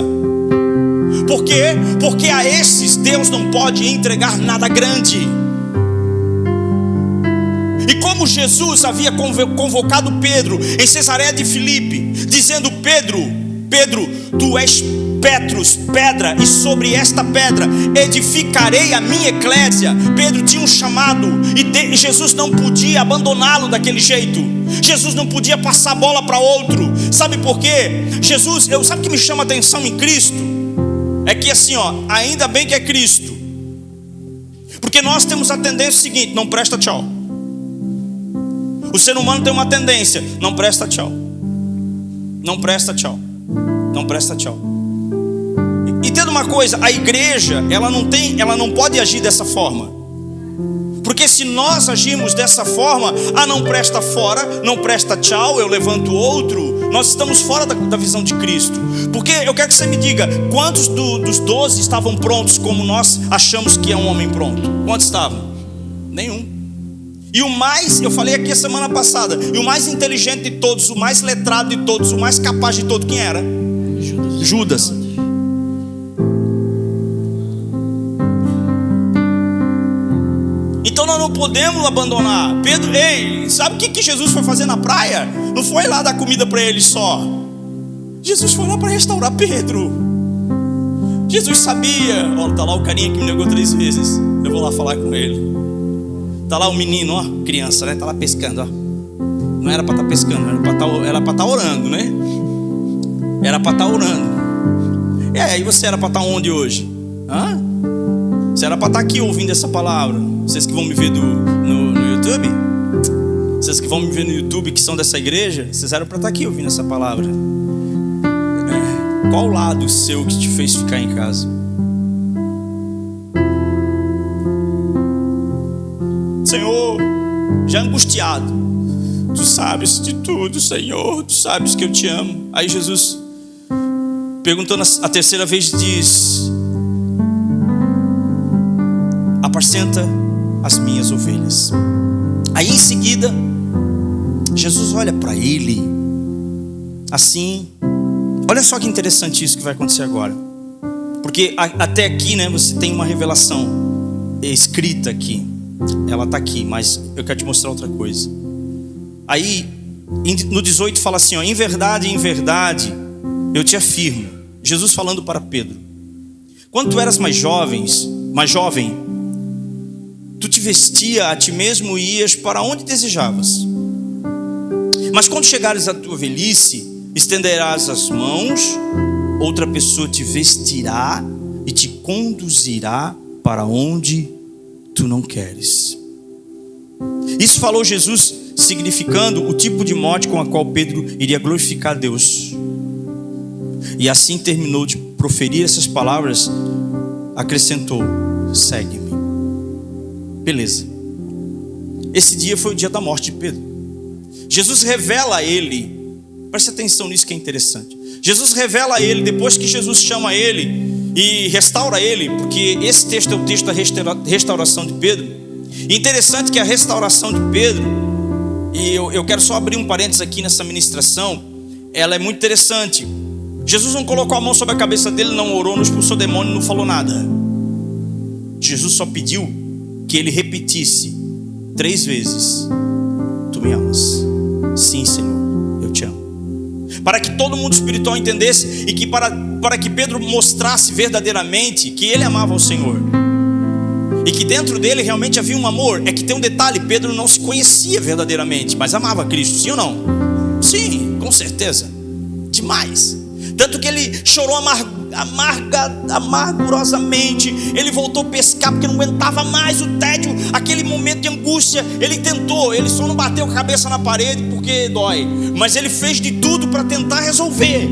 Por quê? Porque a esses Deus não pode entregar nada grande. E como Jesus havia convocado Pedro em Cesareia de Filipe, dizendo: Pedro, tu és Petrus, pedra, e sobre esta pedra edificarei a minha eclésia. Pedro tinha um chamado e Jesus não podia abandoná-lo daquele jeito. Jesus não podia passar a bola para outro. Sabe por quê? Sabe o que me chama a atenção em Cristo? É que assim, ainda bem que é Cristo. Porque nós temos a tendência seguinte: não presta tchau. O ser humano tem uma tendência: não presta tchau. Não presta tchau. Não presta tchau. Entenda uma coisa: a igreja, ela não pode agir dessa forma. Porque se nós agirmos dessa forma, não presta fora, não presta tchau, eu levanto outro, nós estamos fora da visão de Cristo. Porque eu quero que você me diga, quantos dos 12 estavam prontos como nós achamos que é um homem pronto? Quantos estavam? Nenhum. E o mais, eu falei aqui a semana passada, e o mais inteligente de todos, o mais letrado de todos, o mais capaz de todos, quem era? Judas. Então nós não podemos abandonar. Pedro, sabe o que Jesus foi fazer na praia? Não foi lá dar comida para ele só. Jesus foi lá para restaurar Pedro. Jesus sabia. Tá lá o carinha que me negou 3 vezes. Eu vou lá falar com ele. Tá lá o menino, criança, né? Tá lá pescando, Não era para estar pescando, era para estar orando, né? Era para estar orando. E você era para estar onde hoje? Você era para estar aqui ouvindo essa palavra. Vocês que vão me ver no YouTube, vocês que vão me ver no YouTube, que são dessa igreja, vocês eram para estar aqui ouvindo essa palavra. Qual lado seu que te fez ficar em casa? Senhor, já angustiado, tu sabes de tudo, Senhor, tu sabes que eu te amo. Aí Jesus, perguntando a terceira vez, diz: apacenta as minhas ovelhas. Aí em seguida Jesus olha para ele assim. Olha só que interessante isso que vai acontecer agora. Porque até aqui, né, você tem uma revelação escrita aqui. Ela está aqui, mas eu quero te mostrar outra coisa. Aí no 18 fala assim, em verdade, eu te afirmo, Jesus falando para Pedro, quando tu eras mais jovem, tu te vestia a ti mesmo e ias para onde desejavas. Mas quando chegares à tua velhice, estenderás as mãos, outra pessoa te vestirá e te conduzirá para onde tu não queres. Isso falou Jesus significando o tipo de morte com a qual Pedro iria glorificar a Deus. E assim terminou de proferir essas palavras, acrescentou: segue-me. Beleza. Esse dia foi o dia da morte de Pedro. Jesus revela a ele, preste atenção nisso que é interessante. Jesus revela a ele, depois que Jesus chama ele e restaura ele, porque esse texto é o texto da restauração de Pedro. E interessante que a restauração de Pedro, e eu quero só abrir um parênteses aqui nessa ministração, ela é muito interessante. Jesus não colocou a mão sobre a cabeça dele, não orou, não expulsou demônio, não falou nada. Jesus só pediu que ele repetisse 3 vezes: tu me amas? Sim, Senhor, eu te amo. Para que todo mundo espiritual entendesse e que para que Pedro mostrasse verdadeiramente que ele amava o Senhor e que dentro dele realmente havia um amor. É que tem um detalhe: Pedro não se conhecia verdadeiramente, mas amava Cristo, sim ou não? Sim, com certeza, demais. Tanto que ele chorou amargurosamente. Ele voltou a pescar porque não aguentava mais o tédio, aquele momento de angústia. Ele tentou, ele só não bateu a cabeça na parede porque dói, mas ele fez de tudo para tentar resolver.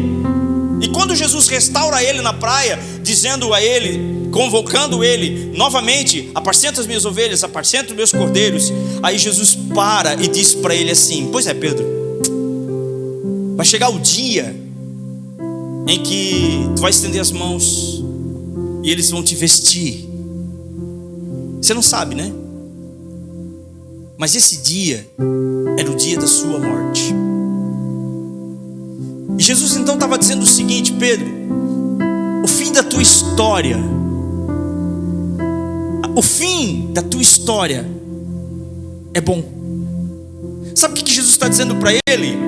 E quando Jesus restaura ele na praia, dizendo a ele, convocando ele novamente: apacenta as minhas ovelhas, apacenta os meus cordeiros. Aí Jesus para e diz para ele assim: pois é, Pedro, vai chegar o dia em que tu vai estender as mãos e eles vão te vestir. Você não sabe, né? Mas esse dia era o dia da sua morte. E Jesus então estava dizendo o seguinte: Pedro, o fim da tua história, o fim da tua história é bom. Sabe o que Jesus está dizendo para ele?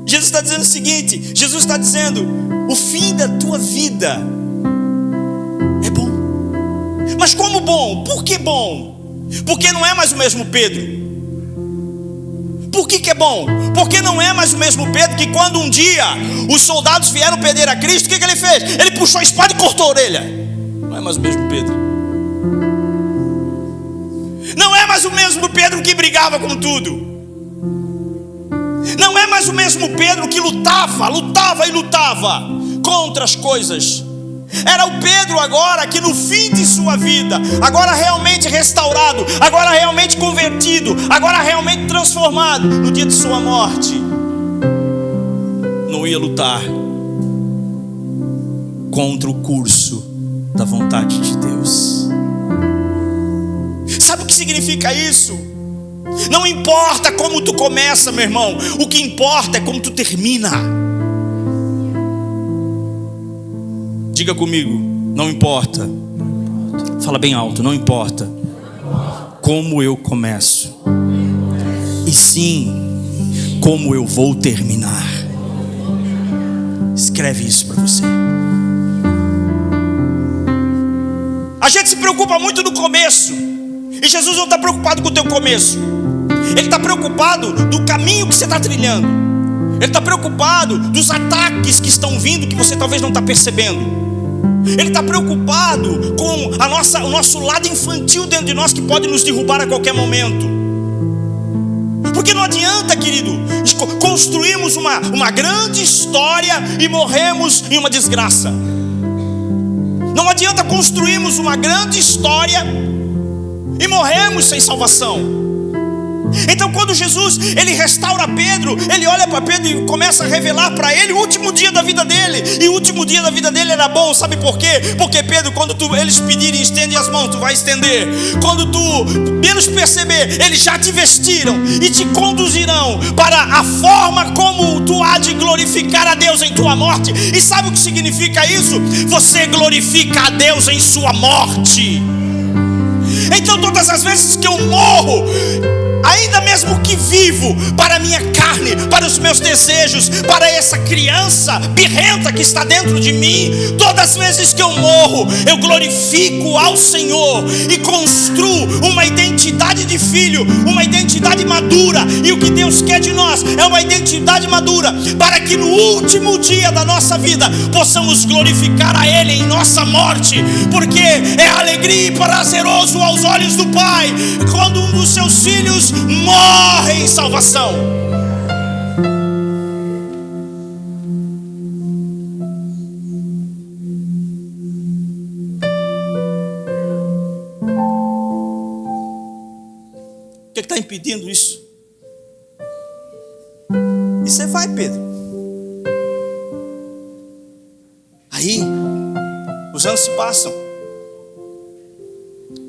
Jesus está dizendo o seguinte: Jesus está dizendo, o fim da tua vida é bom. Mas como bom? Por que bom? Porque não é mais o mesmo Pedro. Por que é bom? Porque não é mais o mesmo Pedro que quando um dia os soldados vieram prender a Cristo, o que ele fez? Ele puxou a espada e cortou a orelha. Não é mais o mesmo Pedro. Não é mais o mesmo Pedro que brigava com tudo. Não é mais o mesmo Pedro que lutava contra as coisas. Era o Pedro agora que no fim de sua vida, agora realmente restaurado, agora realmente convertido, agora realmente transformado, no dia de sua morte, não ia lutar contra o curso da vontade de Deus. Sabe o que significa isso? Não importa como tu começa, meu irmão, o que importa é como tu termina. Diga comigo: não importa. Fala bem alto: não importa como eu começo, e sim como eu vou terminar. Escreve isso para você. A gente se preocupa muito no começo, e Jesus não está preocupado com o teu começo. Ele está preocupado do caminho que você está trilhando. Ele está preocupado dos ataques que estão vindo, que você talvez não está percebendo. Ele está preocupado com o nosso lado infantil dentro de nós, que pode nos derrubar a qualquer momento. Porque não adianta, querido, construirmos uma grande história e morremos em uma desgraça. Não adianta construirmos uma grande história e morremos sem salvação. Então quando Jesus, ele restaura Pedro, ele olha para Pedro e começa a revelar para ele o último dia da vida dele. E o último dia da vida dele era bom, sabe por quê? Porque Pedro, quando eles pedirem, estende as mãos, tu vai estender. Quando tu menos perceber, eles já te vestiram e te conduzirão para a forma como tu há de glorificar a Deus em tua morte. E sabe o que significa isso? Você glorifica a Deus em sua morte. Então todas as vezes que eu morro, ainda mesmo que vivo, para a minha carne, para os meus desejos, para essa criança birrenta que está dentro de mim, todas as vezes que eu morro, eu glorifico ao Senhor e construo uma identidade de filho, uma identidade madura E o que Deus quer de nós é uma identidade madura, para que no último dia da nossa vida possamos glorificar a Ele em nossa morte, porque é alegria e prazeroso aos olhos do Pai quando um dos seus filhos morre em salvação. O que está impedindo isso? E você vai, Pedro. Aí, os anos se passam.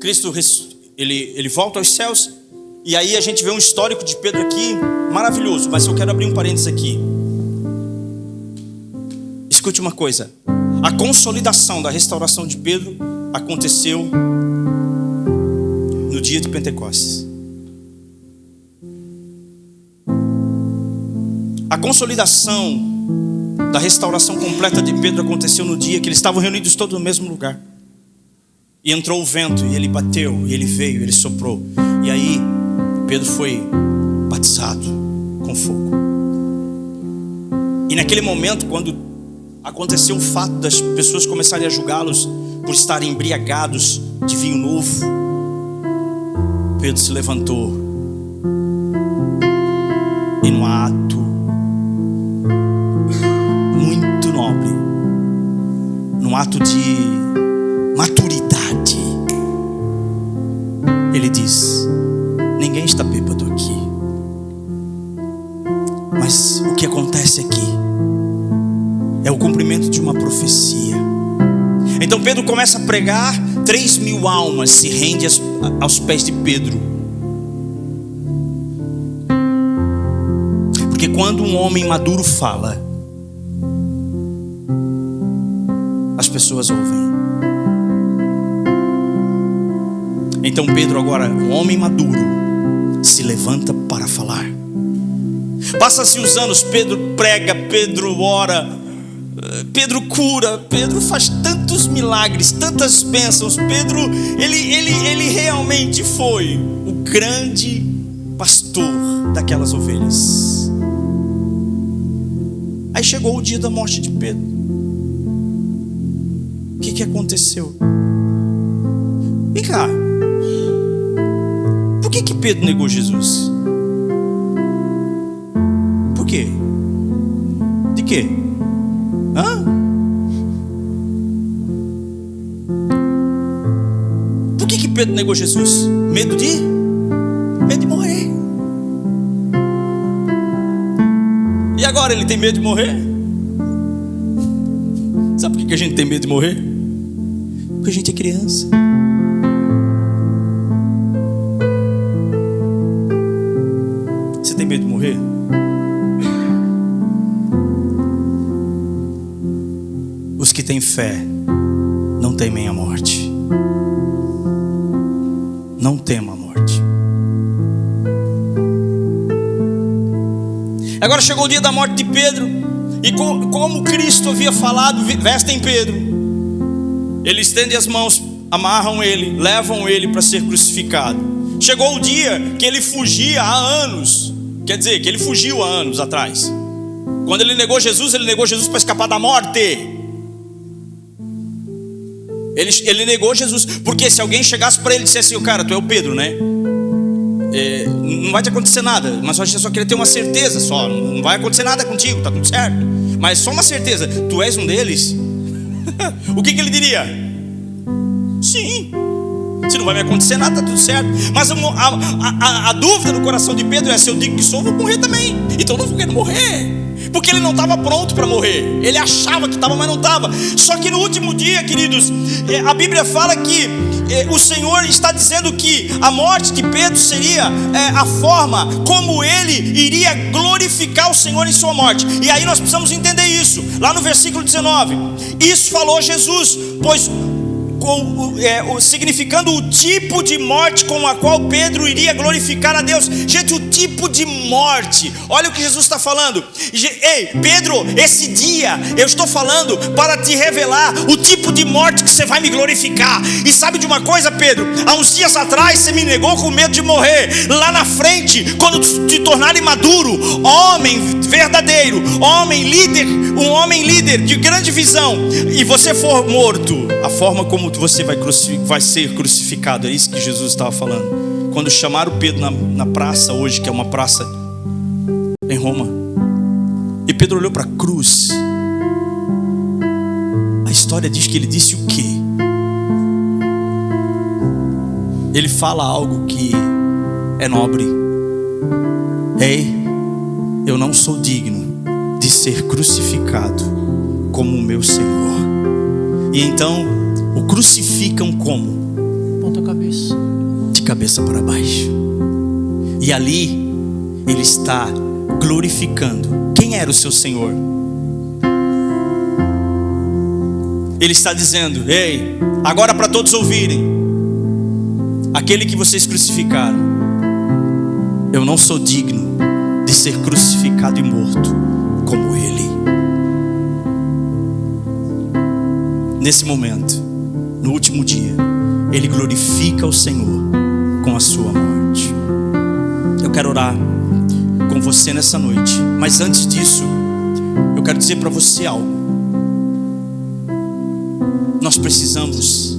Cristo, ele volta aos céus. E aí a gente vê um histórico de Pedro aqui, maravilhoso. Mas eu quero abrir um parênteses aqui. Escute uma coisa. A consolidação da restauração de Pedro aconteceu no dia de Pentecostes. A consolidação da restauração completa de Pedro aconteceu no dia que eles estavam reunidos todos no mesmo lugar. E entrou o vento, e ele bateu, e ele veio, ele soprou. E aí Pedro foi batizado com fogo. E naquele momento, quando aconteceu o fato das pessoas começarem a julgá-los por estarem embriagados de vinho novo, Pedro se levantou e num ato muito nobre, num ato de maturidade, ele diz: ninguém está bêbado aqui, mas o que acontece aqui é o cumprimento de uma profecia. Então Pedro começa a pregar, 3.000 almas se rendem aos pés de Pedro. Porque quando um homem maduro fala, as pessoas ouvem. Então Pedro agora, um homem maduro, se levanta para falar. Passa-se os anos, Pedro prega, Pedro ora, Pedro cura, Pedro faz tantos milagres, tantas bênçãos. Pedro, ele realmente foi o grande pastor daquelas ovelhas. Aí chegou o dia da morte de Pedro. O que aconteceu? Vem cá. Por que Pedro negou Jesus? Por quê? De quê? Por que Pedro negou Jesus? Medo de morrer. E agora ele tem medo de morrer? Sabe por que a gente tem medo de morrer? Porque a gente é criança. Você tem medo de morrer? Os que têm fé não temem a morte. Não tema a morte. Agora chegou o dia da morte de Pedro. E como Cristo havia falado, vestem Pedro. Ele estende as mãos, amarram ele, levam ele para ser crucificado. Chegou o dia que ele fugia há anos. Quer dizer, que ele fugiu há anos atrás. Quando ele negou Jesus para escapar da morte. Ele negou Jesus, porque se alguém chegasse para ele e dissesse assim: cara, tu é o Pedro, né? Não vai te acontecer nada, mas você só queria ter uma certeza só. Não vai acontecer nada contigo, tá tudo certo. Mas só uma certeza, tu és um deles. O que ele diria? Sim. Se não vai me acontecer nada, tá tudo certo. Mas a dúvida no coração de Pedro é: se eu digo que sou, vou morrer também. Então eu não vou querer morrer. Porque ele não estava pronto para morrer. Ele achava que estava, mas não estava. Só que no último dia, queridos, a Bíblia fala que o Senhor está dizendo que a morte de Pedro seria a forma como ele iria glorificar o Senhor em sua morte. E aí nós precisamos entender isso. Lá no versículo 19: isso falou Jesus, pois significando o tipo de morte com a qual Pedro iria glorificar a Deus. Gente, o tipo de morte, olha o que Jesus está falando. Ei, Pedro, esse dia eu estou falando para te revelar o tipo de morte que você vai me glorificar. E sabe de uma coisa, Pedro? Há uns dias atrás você me negou com medo de morrer. Lá na frente, quando te tornarem maduro, homem verdadeiro, homem líder, um homem líder de grande visão, e você for morto, a forma como você vai ser crucificado, é isso que Jesus estava falando. Quando chamaram Pedro na praça hoje, que é uma praça em Roma, e Pedro olhou para a cruz, a história diz que ele disse o quê? Ele fala algo que é nobre. Ei, eu não sou digno de ser crucificado como o meu Senhor. E então o crucificam como? Ponta cabeça. De cabeça para baixo. E ali ele está glorificando. Quem era o seu Senhor? Ele está dizendo: ei, agora para todos ouvirem, aquele que vocês crucificaram, eu não sou digno de ser crucificado e morto como ele. Nesse momento, no último dia, ele glorifica o Senhor com a sua morte. Eu quero orar com você nessa noite, mas antes disso, eu quero dizer para você algo. Nós precisamos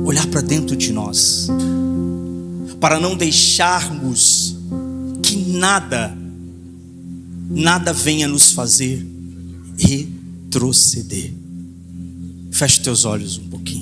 olhar para dentro de nós, para não deixarmos que nada venha nos fazer retroceder. Feche teus olhos um pouquinho.